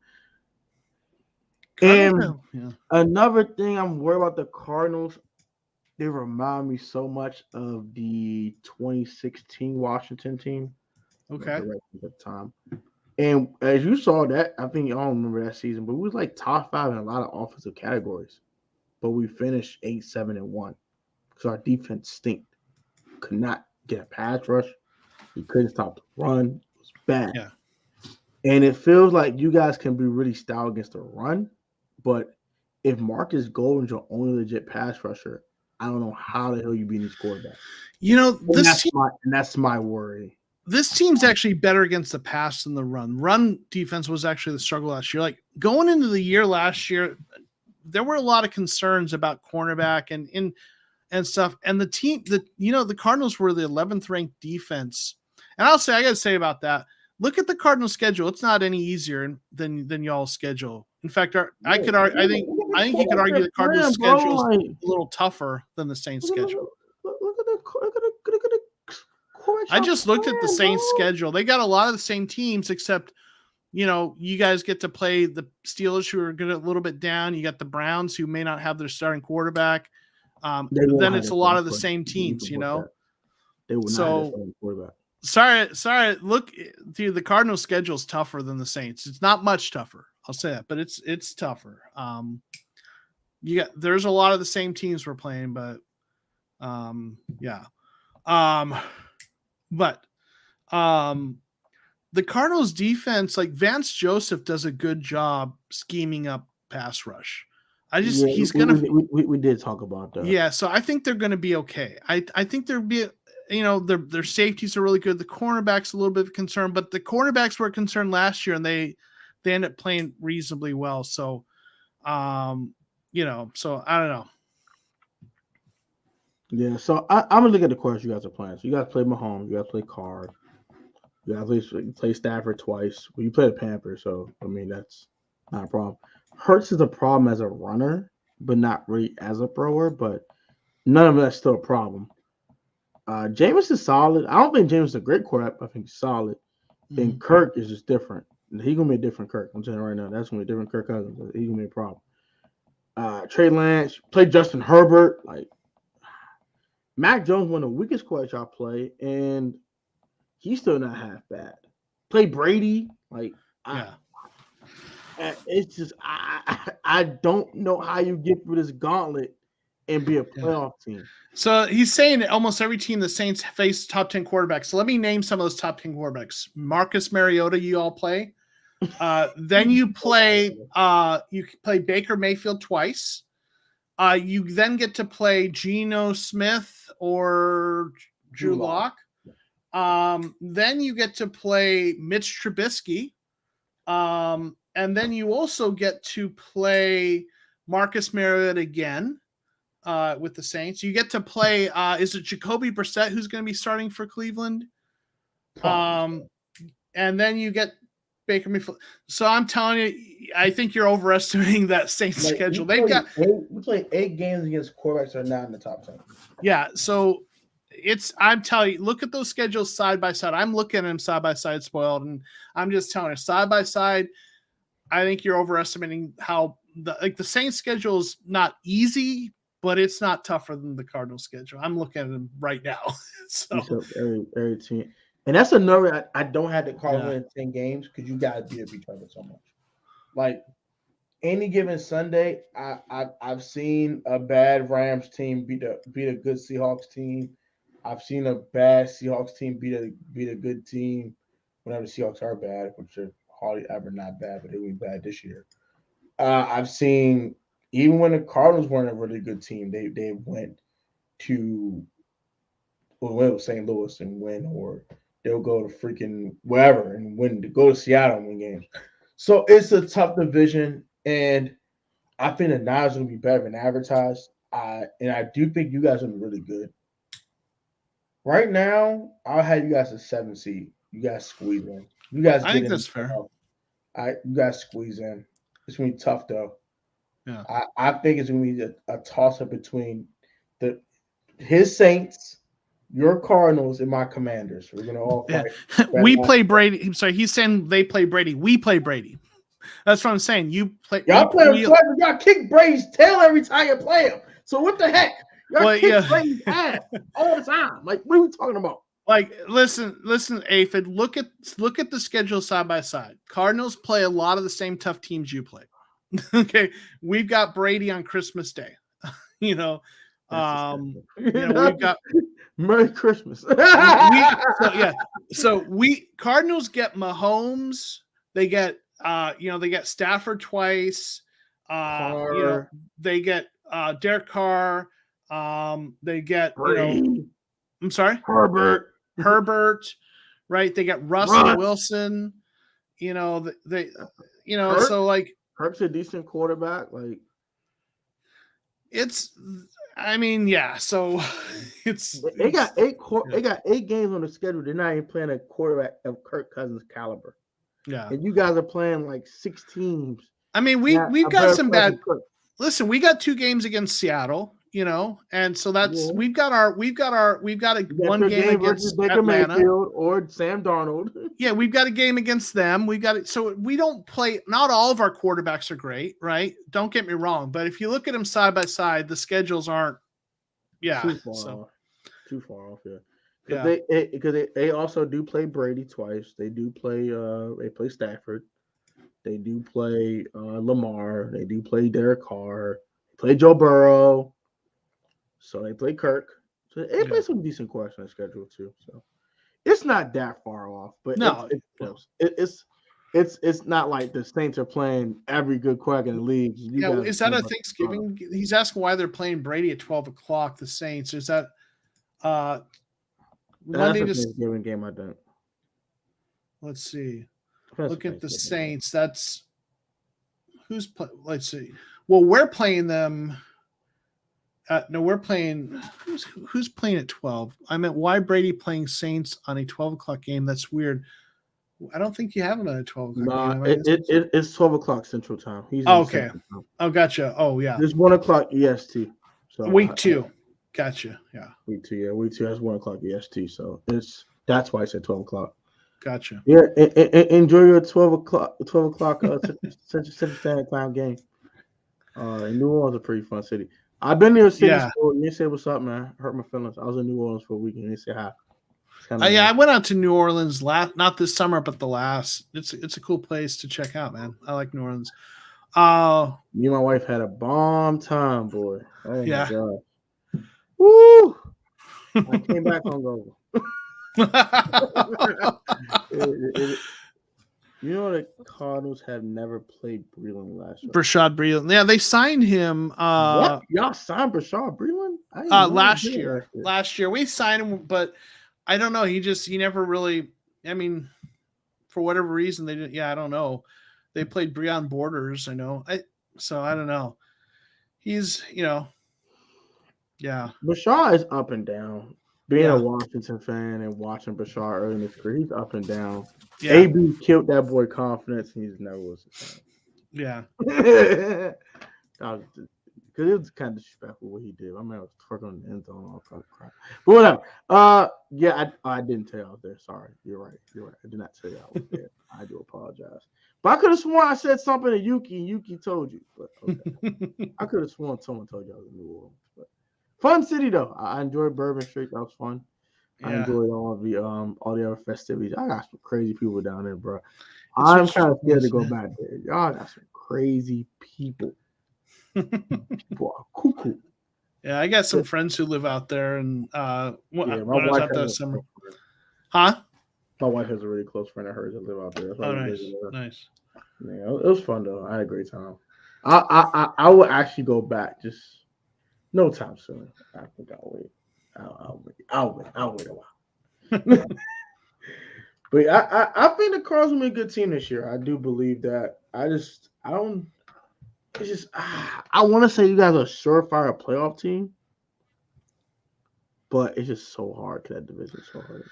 And another thing I'm worried about the Cardinals, they remind me so much of the 2016 Washington team. Okay. At the time. And as you saw that, I think y'all remember that season, but we was like top 5 in a lot of offensive categories. But we finished 8-7-1 because our defense stinked. Could not get a pass rush. We couldn't stop the run. It was bad. Yeah. And it feels like you guys can be really stout against the run, but if Marcus Golden's your only legit pass rusher, I don't know how the hell you beat these quarterbacks. That's my worry. This team's actually better against the pass than the run. Run defense was actually the struggle last year. Like going into the year last year, there were a lot of concerns about cornerback and stuff. And the team the Cardinals were the 11th ranked defense. And I got to say about that, look at the Cardinals schedule. It's not any easier than y'all's schedule. In fact, I think you could argue the Cardinals schedule is a little tougher than the Saints schedule. Look at the I just looked at the Saints schedule. They got a lot of the same teams, except, you guys get to play the Steelers, who are good a little bit down. You got the Browns, who may not have their starting quarterback. Then it's a lot of the same teams, They will not have their quarterback. Sorry. Look, dude, the Cardinals schedule is tougher than the Saints. It's not much tougher, I'll say that, but it's tougher. There's a lot of the same teams we're playing, but the Cardinals defense, like Vance Joseph does a good job scheming up pass rush. We did talk about that. Yeah, so I think they're going to be okay. I think their safeties are really good. The cornerbacks a little bit of concern, but the cornerbacks were concerned last year, and they ended up playing reasonably well. So, so I don't know. Yeah, so I'm gonna look at the course you guys are playing. So you guys play Mahomes, you guys play Carr, you guys play Stafford twice. Well, you play the Panthers, so I mean that's not a problem. Hurts is a problem as a runner, but not really as a thrower. But none of that's still a problem. Jameis is solid. I don't think Jameis is a great quarterback. I think he's solid. Mm-hmm. And Kirk is just different. He's gonna be a different Kirk. I'm telling you right now, that's gonna be a different Kirk Cousins. He's gonna be a problem. Trey Lance, play Justin Herbert. Like Mac Jones, one of the weakest quarterbacks y'all play, and he's still not half bad. Play Brady. It's just I don't know how you get through this gauntlet and be a playoff team. So he's saying that almost every team the Saints face top 10 quarterbacks. So let me name some of those top 10 quarterbacks. Marcus Mariota, you all play. Then you play Baker Mayfield twice. You then get to play Geno Smith or Drew Lock. Then you get to play Mitch Trubisky. And then you also get to play Marcus Mariota again. with the Saints. You get to play. Is it Jacoby Brissett who's going to be starting for Cleveland? And then you get Baker Mayfield. So I'm telling you, I think you're overestimating that Saints schedule. We play 8 games against quarterbacks that are not in the top 10. Yeah, so I'm telling you, look at those schedules side by side. I'm looking at them side by side, spoiled, and I'm just telling you, side by side, I think you're overestimating how the Saints schedule is not easy, but it's not tougher than the Cardinals schedule. I'm looking at them right now. So every team. And that's another. I don't have the Cardinals win 10 games because you guys beat up each other so much. Like any given Sunday, I've seen a bad Rams team beat a good Seahawks team. I've seen a bad Seahawks team beat a good team. Whenever the Seahawks are bad, which are hardly ever not bad, but they were bad this year. I've seen even when the Cardinals weren't a really good team, they went to St. Louis and win, or they'll go to freaking wherever and win. To go to Seattle and win games. So it's a tough division, and I think the Niners will be better than advertised. And I do think you guys will be really good. Right now, I'll have you guys a 7 seed. You guys squeeze in. You guys. I think that's fair. You guys squeeze in. It's gonna be tough though. Yeah. I think it's gonna be a toss up between his Saints, your Cardinals, and my Commanders. We're gonna all fight. We play Brady. I'm sorry, he's saying they play Brady. We play Brady. That's what I'm saying. You play. Y'all play him twice. Y'all kick Brady's tail every time you play him. So what the heck? Y'all kick Brady's ass all the time. Like, what are we talking about? Like, listen, Aphid. Look at the schedule side by side. Cardinals play a lot of the same tough teams you play. Okay, we've got Brady on Christmas Day. We've got Merry Christmas. So Cardinals get Mahomes. They get they get Stafford twice. They get Derek Carr. They get I'm sorry, Herbert, right? They got Russell Wilson. So like Herb's a decent quarterback. Like it's, I mean, yeah. So they got 8 games on the schedule. They're not even playing a quarterback of Kirk Cousins' caliber. Yeah, and you guys are playing like 6 teams. I mean, we've got some bad. Listen, we got 2 games against Seattle. And so that's we've got a one game against Baker Atlanta Mayfield or Sam Darnold. Yeah, we've got a game against them. We've got it. So we don't play. Not all of our quarterbacks are great, right? Don't get me wrong, but if you look at them side by side, the schedules aren't. Yeah, too far off. Yeah, because they also do play Brady twice. They do play. They play Stafford. They do play Lamar. They do play Derek Carr. They play Joe Burrow. So they play Kirk. So they play some decent quarterbacks on the schedule too. So it's not that far off, but no, it's close. It's not like the Saints are playing every good quarterback in the league. Is that a Thanksgiving? He's asking why they're playing Brady at 12:00. The Saints, is that Monday? That's a Thanksgiving game, I think. Let's see. Look at the Saints. That's who's playing. Let's see. Well, we're playing them. No, we're playing. Who's playing at 12? I meant why Brady playing Saints on a 12:00 game? That's weird. I don't think you have him at a 12:00 game. It's 12:00 Central Time. Okay. Oh, gotcha. Oh, yeah. It's 1:00 EST. So week 2. Gotcha. Yeah. Week 2. Yeah, week 2 has 1:00 EST. So that's why I said 12:00. Gotcha. Yeah. Enjoy your 12:00 Central Standard Time game. New Orleans is a pretty fun city. I've been there since. Yeah. You didn't say what's up, man. Hurt my feelings. I was in New Orleans for a week and you didn't say hi. I went out to New Orleans not this summer, but the last. It's a cool place to check out, man. I like New Orleans. Me and my wife had a bomb time, boy. Oh yeah. My God. Woo! I came back hungover. You know the Cardinals have never played Breeland last year. Brashad Breeland. Yeah, they signed him. What? Y'all signed Brashad Breeland? Last year. Last year. We signed him, but I don't know. He never really, I mean, for whatever reason, they didn't. Yeah, I don't know. They played Breon Borders, I know. So I don't know. He's, Yeah. Bashar is up and down. Being Yeah. a Washington fan and watching Bashar early in his career, he's up and down. Yeah. AB killed that boy confidence, and he's never was the same. Yeah. Because it was kind of disrespectful what he did. I mean, I was twerking on the end zone, all kind of crap. But whatever. Yeah, I didn't tell you I was there. Sorry, you're right. I did not tell you I was there. I do apologize. But I could have sworn I said something to Yuki, and Yuki told you. But okay, I could have sworn someone told you I was in New Orleans. But fun city though. I enjoyed Bourbon Street. That was fun. I Yeah. enjoyed all the other festivities. I got some crazy people down there, bro. I'm kind of scared to go back there. Y'all got some crazy people. People are cuckoo. Yeah, I got some friends who live out there, and when I my was wife out there has this summer. a- Huh? my wife has a really close friend of hers that live out there. That's why Oh, we nice, visited her. nice. Yeah, it was fun though. I had a great time. I would actually go back, just no time soon. I think I'll wait. I'll wait a while. But I think the Cardinals will be a good team this year. I do believe that. I don't. It's just I want to say you guys are a surefire playoff team, but it's just so hard because that division is so hard.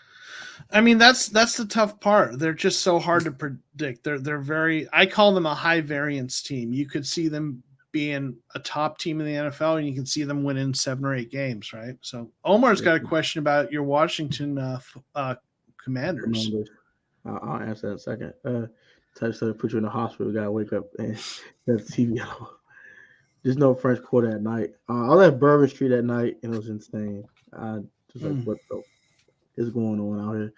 I mean, that's the tough part. They're just so hard to predict. They're very. I call them a high variance team. You could see them being a top team in the NFL, and you can see them winning 7 or 8 games, right? So Omar's got a question about your Washington Commanders. I'll answer that in a second. Touch to put you in the hospital. We gotta wake up and have TV on. There's no French Quarter at night. I was at Bourbon Street at night, and it was insane. Just like what is going on out here?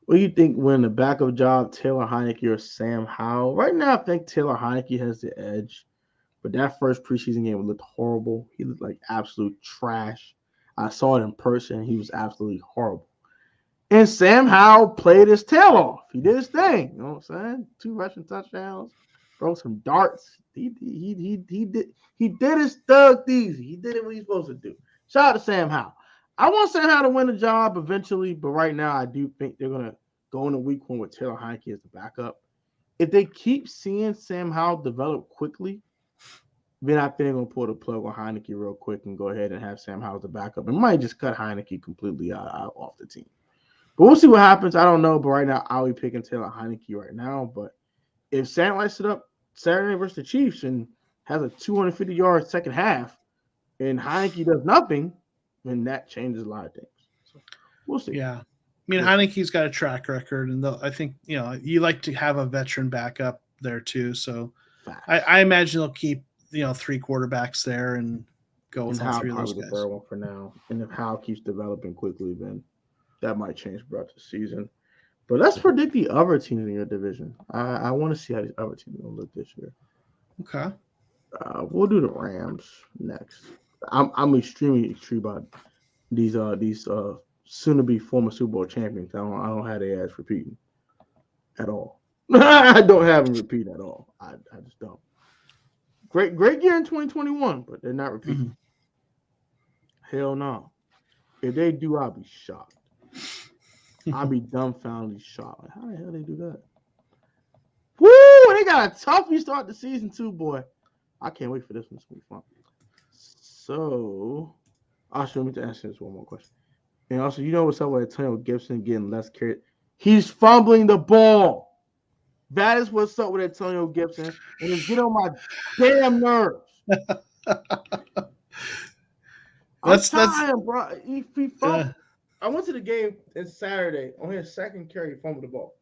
What do you think when the backup job, Taylor Heineke or Sam Howell? Right now, I think Taylor Heineke has the edge. But that first preseason game looked horrible. He looked like absolute trash. I saw it in person. He was absolutely horrible. And Sam Howell played his tail off. He did his thing. You know what I'm saying? 2 rushing touchdowns, throw some darts. He did his thug easy. He did it what he's supposed to do. Shout out to Sam Howell. I want Sam Howell to win the job eventually, but right now I do think they're gonna go into week 1 with Taylor Heineke as the backup. If they keep seeing Sam Howell develop quickly, then I think they're gonna pull the plug on Heineke real quick and go ahead and have Sam Howell as the backup. It might just cut Heineke completely out off the team. But we'll see what happens. I don't know. But right now, I'll be picking Taylor Heineke right now. But if Sam lights it up Saturday versus the Chiefs and has a 250-yard second half and Heineke does nothing, then that changes a lot of things. So we'll see. Yeah. I mean, Heineke's got a track record, and I think, you like to have a veteran backup there too. So I imagine they'll keep, 3 quarterbacks there and go with all 3 of those guys. The third one for now. And if Howell keeps developing quickly, then that might change throughout the season. But let's predict the other teams in your division. I want to see how these other teams are going to look this year. Okay. We'll do the Rams next. I'm extremely intrigued about these soon to be former Super Bowl champions. I don't have their ass repeating at all. I don't have them repeating at all. I just don't. Great year in 2021, but they're not repeating. Mm-hmm. Hell no. If they do, I'll be shocked. I'll be dumbfoundedly shocked. Like, how the hell they do that? Woo! They got a toughie start the season too, boy. I can't wait for this one. It's gonna be fun. So, also, let me ask you this one more question. And also, you know what's up with Antonio Gibson getting less carry? He's fumbling the ball. That is what's up with Antonio Gibson, and it's getting on my damn nerves. That's bro. He fumbled. I went to the game this Saturday. On his second carry, he fumbled the ball.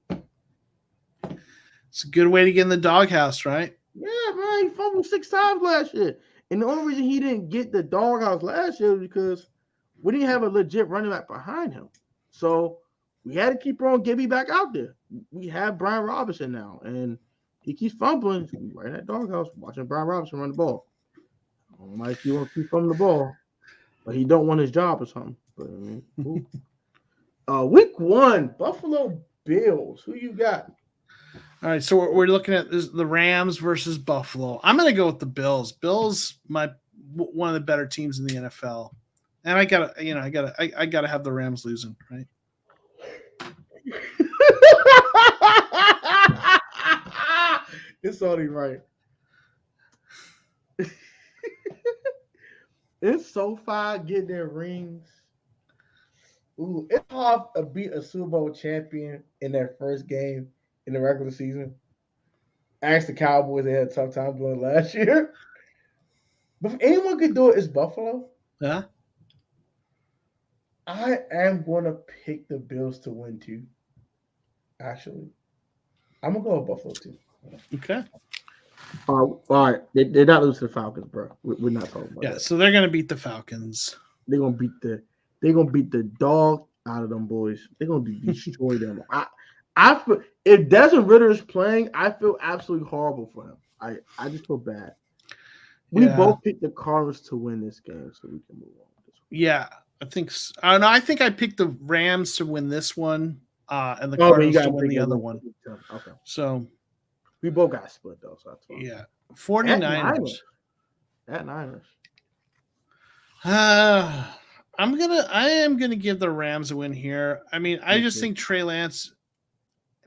It's a good way to get in the doghouse, right? Yeah, man. He fumbled 6 times last year. And the only reason he didn't get the doghouse last year was because we didn't have a legit running back behind him. So we had to keep on Gibby back out there. We have Brian Robinson now, and he keeps fumbling. Right in that doghouse, watching Brian Robinson run the ball. I don't like he wants to keep fumbling the ball, but he don't want his job or something. But I mean, week 1, Buffalo Bills. Who you got? All right, so we're looking at the Rams versus Buffalo. I'm going to go with the Bills. Bills, one of the better teams in the NFL, and I gotta have the Rams losing, right? It's only right. It's SoFi getting their rings. Ooh, it's hard to beat a Super Bowl champion in their first game in the regular season. Ask the Cowboys, they had a tough time doing it last year. But if anyone could do it, it's Buffalo. Yeah. I am going to pick the Bills to win too. Actually, I'm gonna go with Buffalo too. Okay. All right, they're not losing to the Falcons, bro. We're not talking about that. So they're gonna beat the Falcons. They're gonna beat the dog out of them boys. They're gonna destroy them. I feel if Desmond Ritter is playing, I feel absolutely horrible for him. I just feel bad. We both picked the Cardinals to win this game, so we can move on. Yeah, I think. No, I think I picked the Rams to win this one, and the Cardinals to win the other one. Okay. So we both got split though, so that's fine. Yeah, 49ers. At Niners. I am gonna give the Rams a win here. I mean, I just think Trey Lance.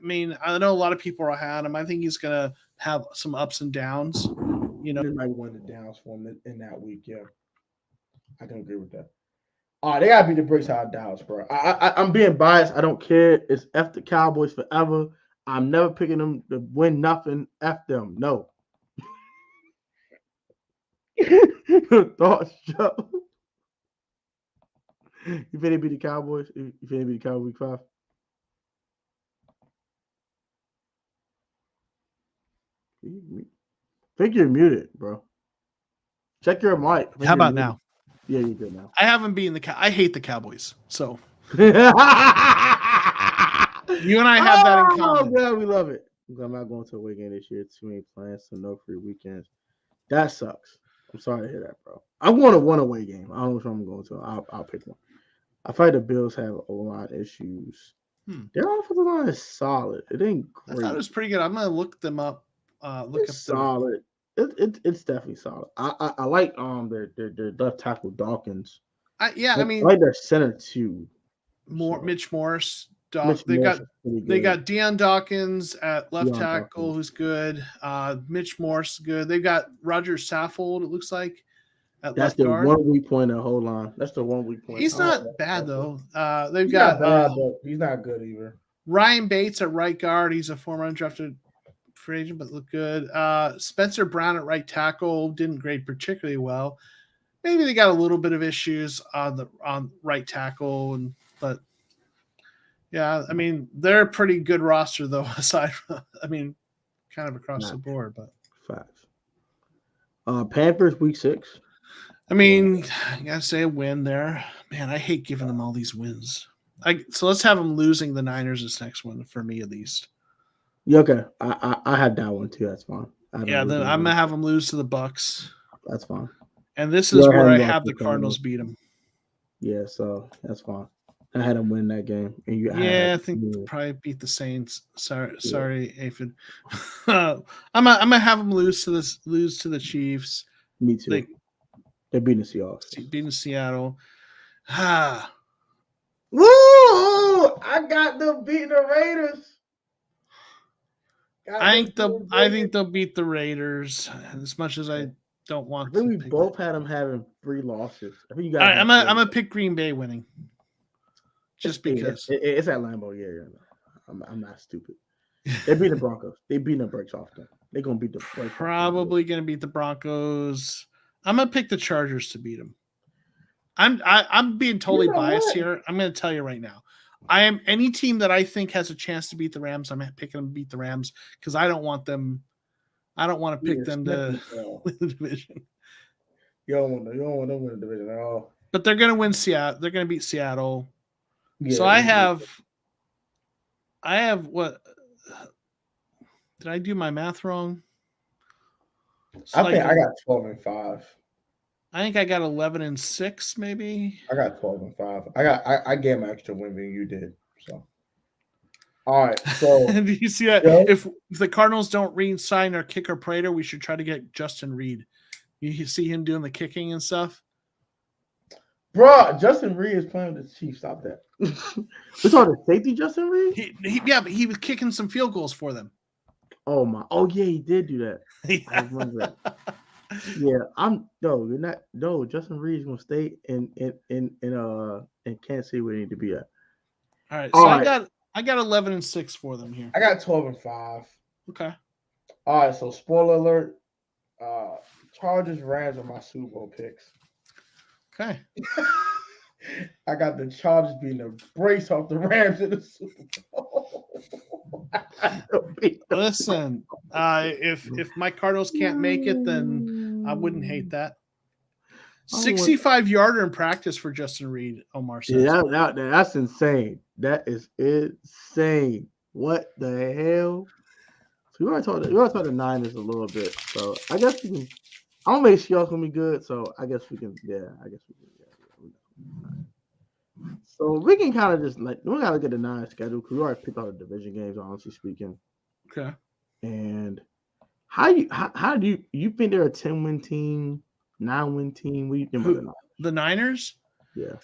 I mean, I know a lot of people are had him. I think he's gonna have some ups and downs. You know, he might win the downs for him in that week. Yeah, I can agree with that. They gotta beat the bricks out of Dallas, bro. I'm being biased. I don't care. It's F the Cowboys forever. I'm never picking them to win nothing. F them. No. Thoughts, Joe? You think they beat the Cowboys? You think they beat the Cowboys week 5? I think you're muted, bro. Check your mic. How about now? Yeah, you're good now. I haven't beaten I hate the Cowboys, so you and I have that in common. Yeah, we love it. I'm not going to a away game this year. Too many plans, so no free weekends. That sucks. I'm sorry to hear that, bro. I'm going to one away game. I don't know which one I'm going to. I'll pick one. I feel like the Bills have a lot of issues. Their offensive line is solid. It ain't great. I thought it was pretty good. I'm gonna look them up. It's solid. It's definitely solid. I like their left tackle Dawkins. I like their center too. Mitch Morris. They got Deion Dawkins at left tackle, who's good. Mitch Morris, good. They've got Roger Saffold, it looks like. That's the guard. 1 weak point in the whole line. That's the 1 weak point. He's not bad though. He's not bad, but he's not good either. Ryan Bates at right guard. He's a former undrafted free agent, but looked good. Spencer Brown at right tackle didn't grade particularly well. Maybe they got a little bit of issues on right tackle, but yeah, I mean they're a pretty good roster though. Aside from, kind of across the board, but facts. Panthers week 6. I gotta say a win there. Man, I hate giving them all these wins. So let's have them losing the Niners this next one for me at least. Yeah, okay. I had that one too. That's fine. Then I'm gonna have them lose to the Bucks. That's fine. And this is where I have the Cardinals beat them. Yeah, so that's fine. I had them win that game, and I think they'll probably beat the Saints. Sorry, Aphid. I'm gonna have them lose to the Chiefs. Me too. They're beating the Seahawks. Beating Seattle. Woo! I got them beating the Raiders. I think they'll beat the Raiders as much as I don't want. I think we both had them having 3 losses. I think you got. I'm gonna pick Green Bay winning. Just because it's at Lambeau. Yeah. I'm not stupid. They beat the Broncos. They beat the brakes off them. They're gonna beat the. Probably gonna beat the Broncos. I'm gonna pick the Chargers to beat them. I'm being totally biased here. I'm gonna tell you right now. I am any team that I think has a chance to beat the Rams. I'm picking them to beat the Rams because I don't want them. I don't want to pick them to win the division. You don't want them to win the division at all. But they're gonna win Seattle. They're gonna beat Seattle. Yeah, so I have what? Did I do my math wrong? I think I got 12-5. I think I got 11-6, maybe. I got 12-5. I gave my extra win than you did. So, all right. So, do you see that? Yeah. If the Cardinals don't re-sign our kicker Prater, we should try to get Justin Reed. You see him doing the kicking and stuff. Bro, Justin Reed is playing with the Chiefs. Stop that. We saw the safety, Justin Reed. But he was kicking some field goals for them. Oh my! Oh yeah, he did do that. I remember that. Yeah, you're not. No, Justin Reed's gonna stay in Kansas City where he need to be at. All right, All so right, I got 11-6 for them here. I got 12-5. Okay. All right, so spoiler alert. Uh, Chargers, Rams are my Super Bowl picks. Okay. I got the Chargers being a brace off the Rams in the Super Bowl. Listen, if my Cardinals can't make it, then I wouldn't hate that. 65-yarder in practice for Justin Reed, Omar says. Yeah, that's insane. That is insane. What the hell? So we already talked the Niners a little bit. So I guess we can. I don't make sure y'all's gonna be good. So I guess we can. Yeah, I guess we can. Yeah. So we can kind of just we gotta get the Niners schedule because we already picked all the division games. Honestly speaking. Okay. And how do you think they're a 10-win team, 9-win team? What do you think about the Niners? The Niners? Yeah.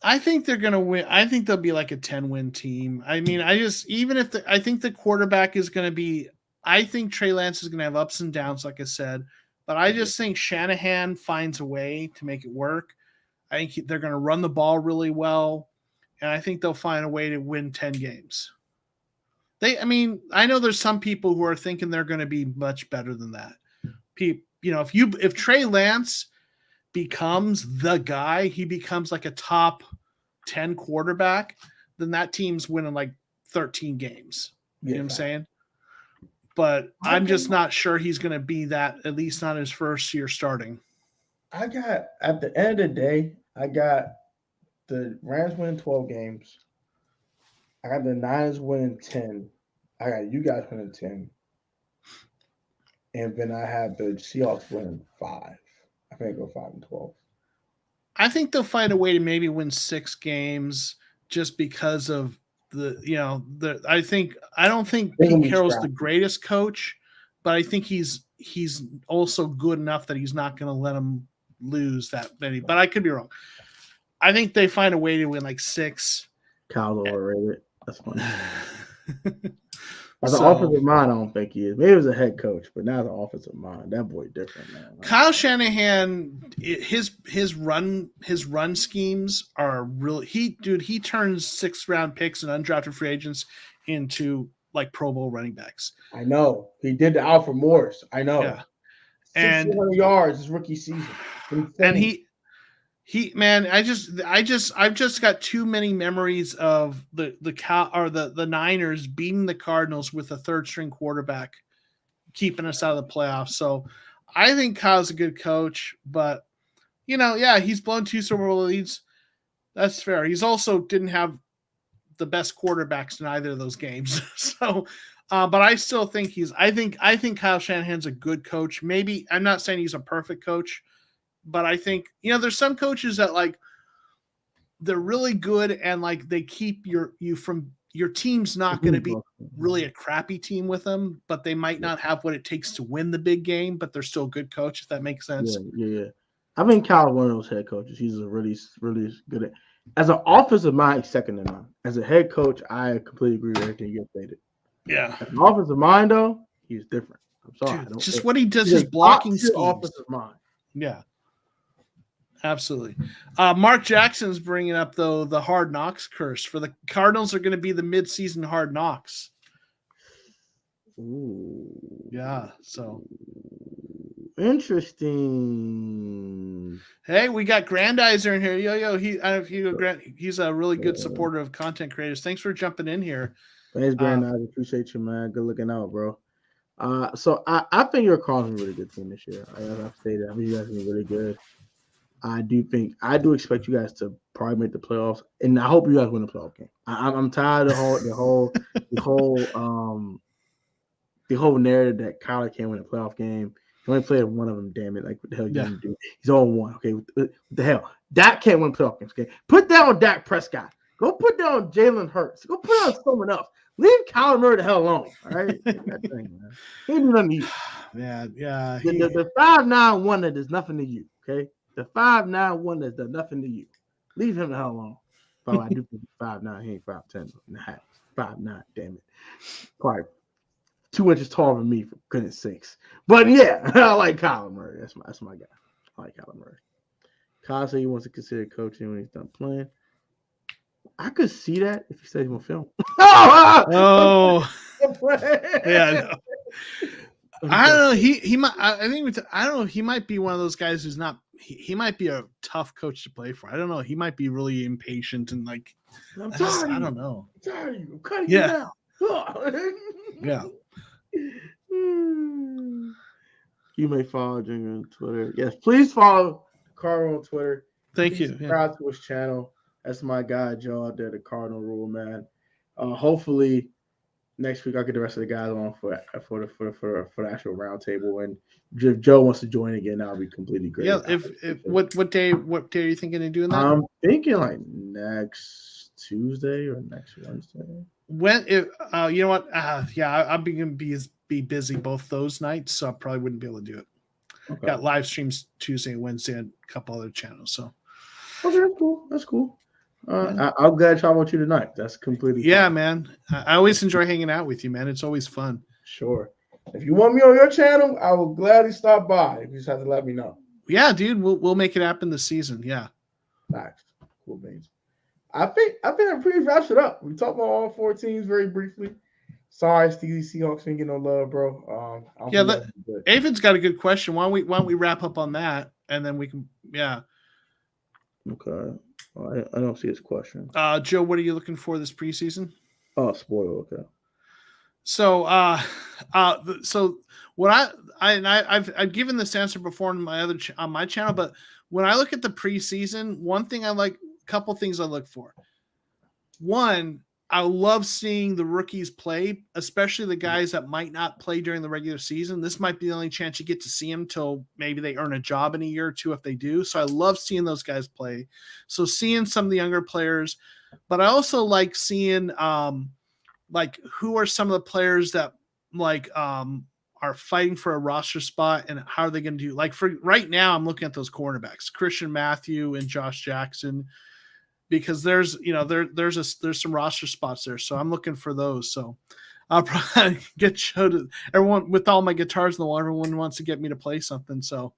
I think they're going to win. I think they'll be like a 10-win team. I mean, I think the quarterback is going to be, I think Trey Lance is going to have ups and downs, like I said, but I just think Shanahan finds a way to make it work. I think they're going to run the ball really well, and I think they'll find a way to win 10 games. I know there's some people who are thinking they're going to be much better than that. If Trey Lance becomes the guy, he becomes like a top 10 quarterback, then that team's winning like 13 games. You know what I'm saying? But I'm just not sure he's going to be that, at least not his first year starting. At the end of the day, I got the Rams winning 12 games. I got the Niners winning 10. I got you guys winning 10. And then I have the Seahawks winning 5. I think go 5-12. I think they'll find a way to maybe win 6 games just because of I don't think Pete Carroll's the greatest coach, but I think he's also good enough that he's not going to let them lose that many. But I could be wrong. I think they find a way to win like 6. Kyle's overrated. That's funny. As an offensive mind, I don't think he is. Maybe he was a head coach, but now as an offensive mind, that boy different, man. Kyle Shanahan, his run schemes are really he turns 6th-round picks and undrafted free agents into like Pro Bowl running backs. I know. He did the Alfred Morris. I know. Yeah. 600 yards his rookie season. And I've just got too many memories of the Niners beating the Cardinals with a 3rd-string quarterback, keeping us out of the playoffs. So I think Kyle's a good coach, but he's blown 2 Super Bowl leads. That's fair. He's also didn't have the best quarterbacks in either of those games. So, but I still think I think Kyle Shanahan's a good coach. Maybe I'm not saying he's a perfect coach. But I think, there's some coaches that like they're really good and like they keep your team's not going to be really a crappy team with them, but they might not have what it takes to win the big game, but they're still a good coach, if that makes sense. Yeah. I mean, Kyle's one of those head coaches. He's a really, really good at. As an offensive mind, he's second to none. As a head coach, I completely agree with everything you stated. Yeah. As an offensive mind, though, he's different. I'm sorry. Dude, just what he does, his blocking schemes. Offensive mind. Yeah. Absolutely. Mark Jackson's bringing up, though, the Hard Knocks curse. For the Cardinals are going to be the midseason Hard Knocks. Ooh. Yeah, so. Interesting. Hey, we got Grandizer in here. Yo, he's a really good supporter of content creators. Thanks for jumping in here. Thanks, Grandizer. Appreciate you, man. Good looking out, bro. So I think your Cardinals are a really good team this year. As I've stated, I think you guys are really good. I do expect you guys to probably make the playoffs, and I hope you guys win the playoff game. I'm tired of the whole narrative that Kyler can't win a playoff game. He only played one of them. Damn it! Like what the hell you gonna do? He's 0-1. Okay, what the hell? Dak can't win playoff games. Okay, put that on Dak Prescott. Go put that on Jalen Hurts. Go put it on someone else. Leave Kyler Murray the hell alone. All right, that thing, man. He ain't do nothing to you. Yeah. The 5'9" one that does nothing to you. Okay. The 5'9" one that's done nothing to you. Leave him the hell alone. But I do think 5'9", he ain't 5'10". 5'9", damn it. Probably 2 inches taller than me, for goodness sakes. But yeah, I like Kyler Murray. That's my guy. I like Kyler Murray. Kyle said he wants to consider coaching when he's done playing. I could see that if he stays on film. Oh, yeah. No. I don't know. He might. I think I don't know. He might be one of those guys who's not. He might be a tough coach to play for. I don't know. He might be really impatient and like. I don't know. I'm tired of you. I'm cutting you down. Yeah. You may follow Jinger on Twitter. Yes, please follow Cardinal on Twitter. Thank you. Subscribe to his channel. That's my guy Joe out there, the Cardinal Rule man. Hopefully next week I'll get the rest of the guys on for the actual roundtable. And if Joe wants to join again, that'll be completely great. Yeah. If what day are you thinking of doing that? I'm thinking like next Tuesday or next Wednesday. You know what? I'll be busy both those nights, so I probably wouldn't be able to do it. Okay. Got live streams Tuesday and Wednesday and a couple other channels. So okay, that's cool. I'm glad to talk about you tonight. That's completely fine. Man. I always enjoy hanging out with you, man. It's always fun. Sure. If you want me on your channel, I will gladly stop by. You just have to let me know. Yeah, dude. We'll make it happen this season. Yeah. Nice. Cool beans. I think I pretty wraps it up. We talked about all 4 teams very briefly. Sorry, Steely Seahawks didn't get no love, bro. Avid's got a good question. Why don't we wrap up on that and then we can Okay. I don't see his question. Joe, what are you looking for this preseason? Oh, spoiler. Okay. So, so what I've given this answer before on my on my channel, but when I look at the preseason, couple things I look for. One, I love seeing the rookies play, especially the guys that might not play during the regular season. This might be the only chance you get to see them till maybe they earn a job in a year or two if they do. So I love seeing those guys play. So seeing some of the younger players, but I also like seeing who are some of the players that are fighting for a roster spot and how are they going to do. Like for right now, I'm looking at those cornerbacks, Christian Matthew and Josh Jackson, because there's some roster spots there. So I'm looking for those. So I'll probably get Joe to everyone with all my guitars in the wall. Everyone wants to get me to play something. So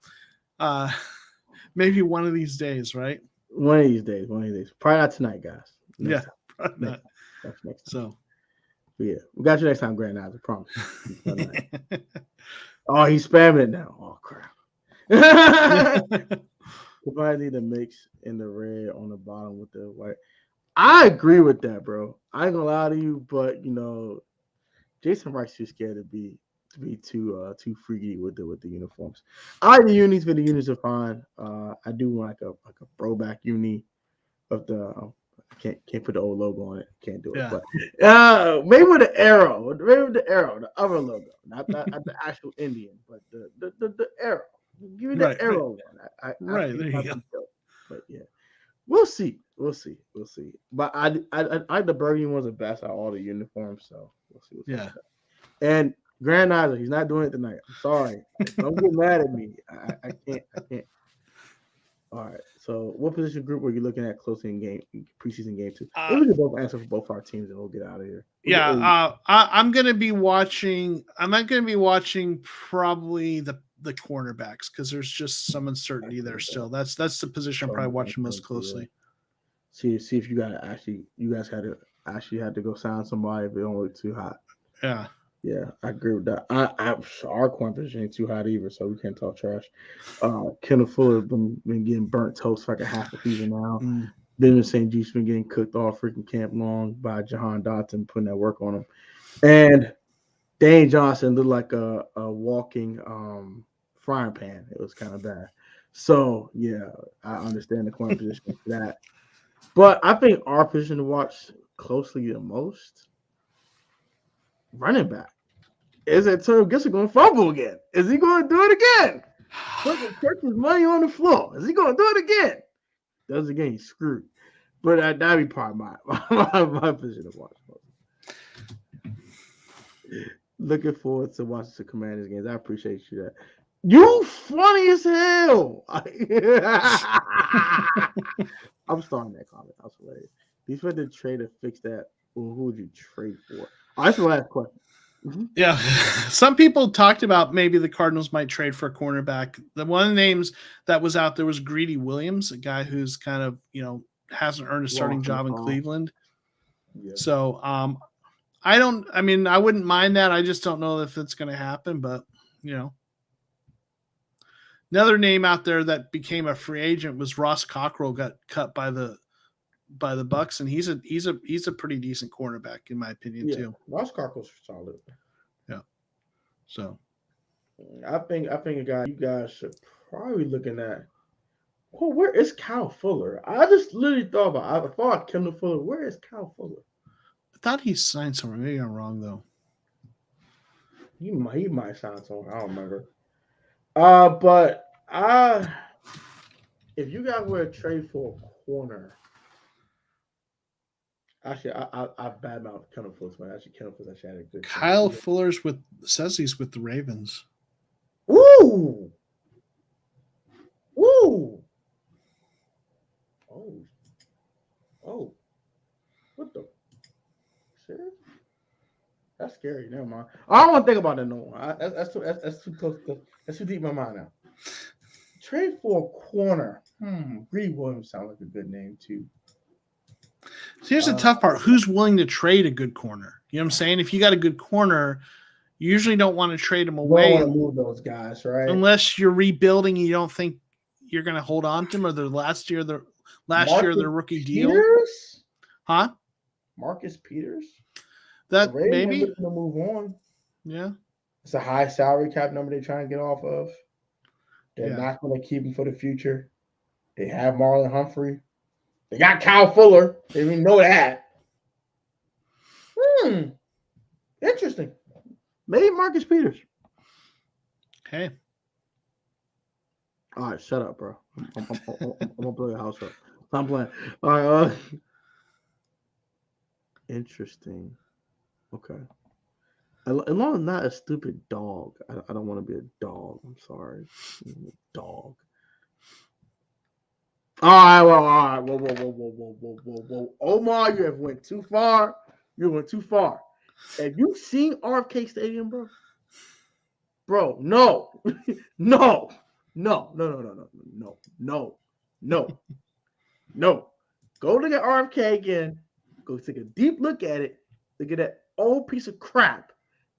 maybe one of these days, right? One of these days. Probably not tonight, guys. Next time. That's next time. So yeah, we got you next time, Grand Knives, I promise. Oh, he's spamming it now. Oh crap. We probably need a mix in the red on the bottom with the white. I agree with that, bro. I ain't gonna lie to you, but Jason Wright's too scared to be too freaky with the uniforms. I like the unis, but the unis are fine. I do want like a throwback uni of the can't put the old logo on it. Can't do it. Yeah. But maybe with the arrow, the other logo, not the actual Indian, but the arrow. Give me the arrow one. There you go. But yeah, we'll see. But I the burgundy ones are best out of all the uniforms, so we'll see. Yeah. And Grand Knives, he's not doing it tonight. I'm sorry. Don't get mad at me. I can't. All right. So, what position group were you looking at closely in preseason game 2? We can both answer for both our teams, and we'll get out of here. I'm going to be watching. I'm not going to be watching probably the cornerbacks because there's just some uncertainty there still. That's the position I'm probably watching most closely. See if you guys had to go sign somebody if it don't look too hot. Yeah, I agree with that. Our corner position ain't too hot either, so we can't talk trash. Kendall Fuller been getting burnt toast for like a half a season now. Benjamin St. Juice been getting cooked all freaking camp long by Jahan Dotson putting that work on him. And Dane Johnson looked like a walking frying pan. It was kind of bad. So, yeah, I understand the corner position for that. But I think our position to watch closely the most, running back. Is Antonio Gibson going to fumble again? Is he going to do it again? Put his money on the floor. Is he going to do it again? Does it again, he's screwed. But that'd be part of my position to watch. Looking forward to watching the Commanders games. I appreciate you that. You funny as hell. I'm starting that comment. I was hilarious. These for the trade to fix that. Well, who would you trade for? All right, that's the last question. Mm-hmm. Yeah. Some people talked about maybe the Cardinals might trade for a cornerback. The one of the names that was out there was Greedy Williams, a guy who's kind of, hasn't earned a starting job in Cleveland. Yeah. So I wouldn't mind that. I just don't know if it's going to happen, but another name out there that became a free agent was Ross Cockrell, got cut by the Bucks, and he's a pretty decent cornerback in my opinion too. Ross Cockrell's solid. Yeah. So I think a guy you guys should probably looking at. Well, where is Kyle Fuller? I just literally thought about. I thought Kendall Fuller. Where is Kyle Fuller? I thought he signed somewhere. Maybe I'm wrong though. He might sign somewhere. I don't remember. But if you guys were to trade for a corner, actually, I badmouth Kendall Fuller. Man, actually, Kendall Fuller actually had a good. Kyle Fuller's says he's with the Ravens. Ooh. Ooh. Oh. What the? Serious? That's scary. Never mind. I don't want to think about that no more. That's too close. That's too deep in my mind now. Trade for a corner. Greedy Williams sounds like a good name too. So here's the tough part. Who's willing to trade a good corner? You know what I'm saying? If you got a good corner, you usually don't want to trade them away. You don't want to move those guys, right? Unless you're rebuilding and you don't think you're going to hold on to them, or their last year their rookie deal. Huh? Marcus Peters? That maybe looking to move on. Yeah. It's a high salary cap number they're trying to get off of. They're not going to keep him for the future. They have Marlon Humphrey. They got Kyle Fuller. They didn't even know that. Interesting. Maybe Marcus Peters. Okay. All right, shut up, bro. I'm gonna blow your house up. I'm playing. All right. Interesting. Okay. As long as not a stupid dog. I don't want to be a dog. I'm sorry. Dog. All right. Whoa. Omar, you have went too far. You went too far. Have you seen RFK Stadium, bro? Bro, no. No. Go look at RFK again. Go take a deep look at it. Look at that old piece of crap.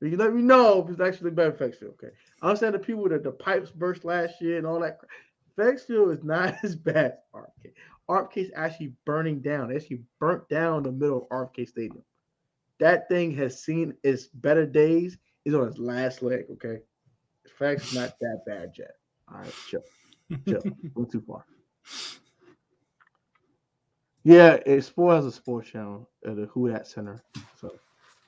You can let me know if it's actually better than Fexfield. Okay. I understand the people that the pipes burst last year and all that. Fexfield is not as bad as RFK. RFK is actually burning down. It actually burnt down in the middle of RFK Stadium. That thing has seen its better days. It's on its last leg. Okay. Facts not that bad yet. All right, chill. Went too far. Yeah, Sport has a sports channel at the WhoDat Center. So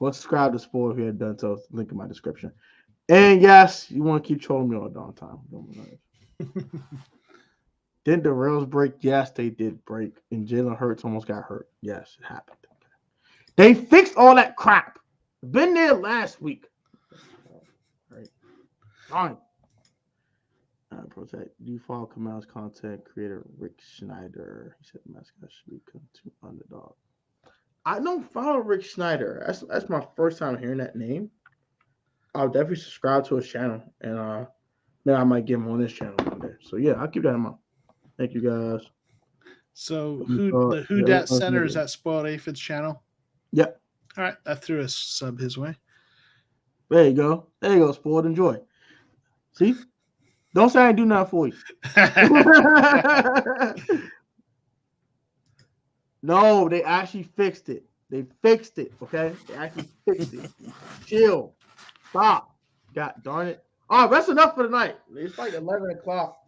subscribe to Sport if you haven't done so. Link in my description. And yes, you want to keep trolling me all the darn time. Didn't the rails break? Yes, they did break. And Jalen Hurts almost got hurt. Yes, it happened. They fixed all that crap. Been there last week. Right. Fine. Protect. Do you follow Kamal's content creator Rick Schneider? He said the mascot should be to underdog. I don't follow Rick Schneider. That's my first time hearing that name. I'll definitely subscribe to his channel, and then I might get him on this channel one day. So yeah, I'll keep that in mind. Thank you guys. So the WhoDat Center is that Spoiled Aphid's channel? Yep. All right, I threw a sub his way. There you go, Spoiled. Enjoy. See? Don't say I do nothing for you. No, they actually fixed it. They fixed it, okay? They actually fixed it. Chill. Stop. God darn it. All right, that's enough for tonight. It's like 11 o'clock.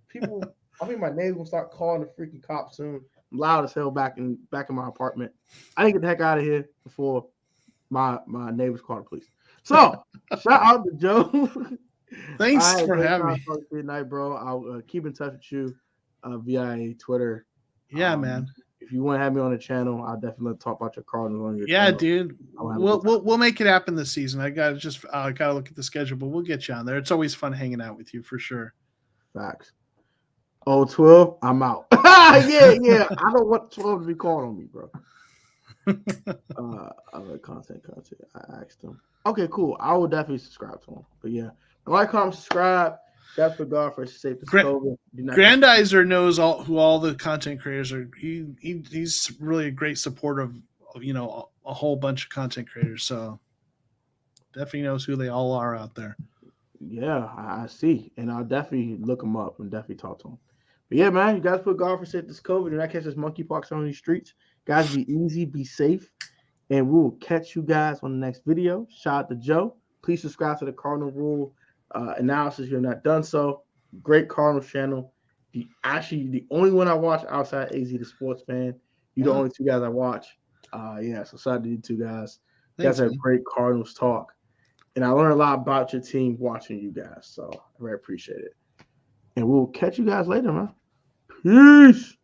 People, I think my neighbors will start calling the freaking cops soon. I'm loud as hell back in my apartment. I didn't get the heck out of here before my neighbors call the police. So, shout out to Joe. Thanks for having me. Good night, bro. I'll keep in touch with you via Twitter. Yeah, man. If you want to have me on the channel, I'll definitely talk about your Cardinals on your channel. Dude. We'll make it happen this season. I gotta look at the schedule, but we'll get you on there. It's always fun hanging out with you for sure. Facts. 12, I'm out. Yeah. I don't want 12 to be called on me, bro. Other content. I asked him. Okay, cool. I will definitely subscribe to him. But yeah, like, comment, subscribe. That's for God for safe this COVID. Grandizer knows who all the content creators are. He's really a great supporter of a whole bunch of content creators. So definitely knows who they all are out there. Yeah, I see, and I'll definitely look him up and definitely talk to him. But yeah, man, you guys put God for safe this COVID. Do not catch this monkeypox on these streets. Guys, be easy, be safe, and we will catch you guys on the next video. Shout out to Joe. Please subscribe to the Cardinal Rule analysis if you have not done so. Great Cardinals channel. The only one I watch outside AZ the Sports Fan. You're the only two guys I watch. Yeah, so shout out to you two guys. You guys have great Cardinals talk. And I learned a lot about your team watching you guys. So I very appreciate it. And we'll catch you guys later, man. Peace.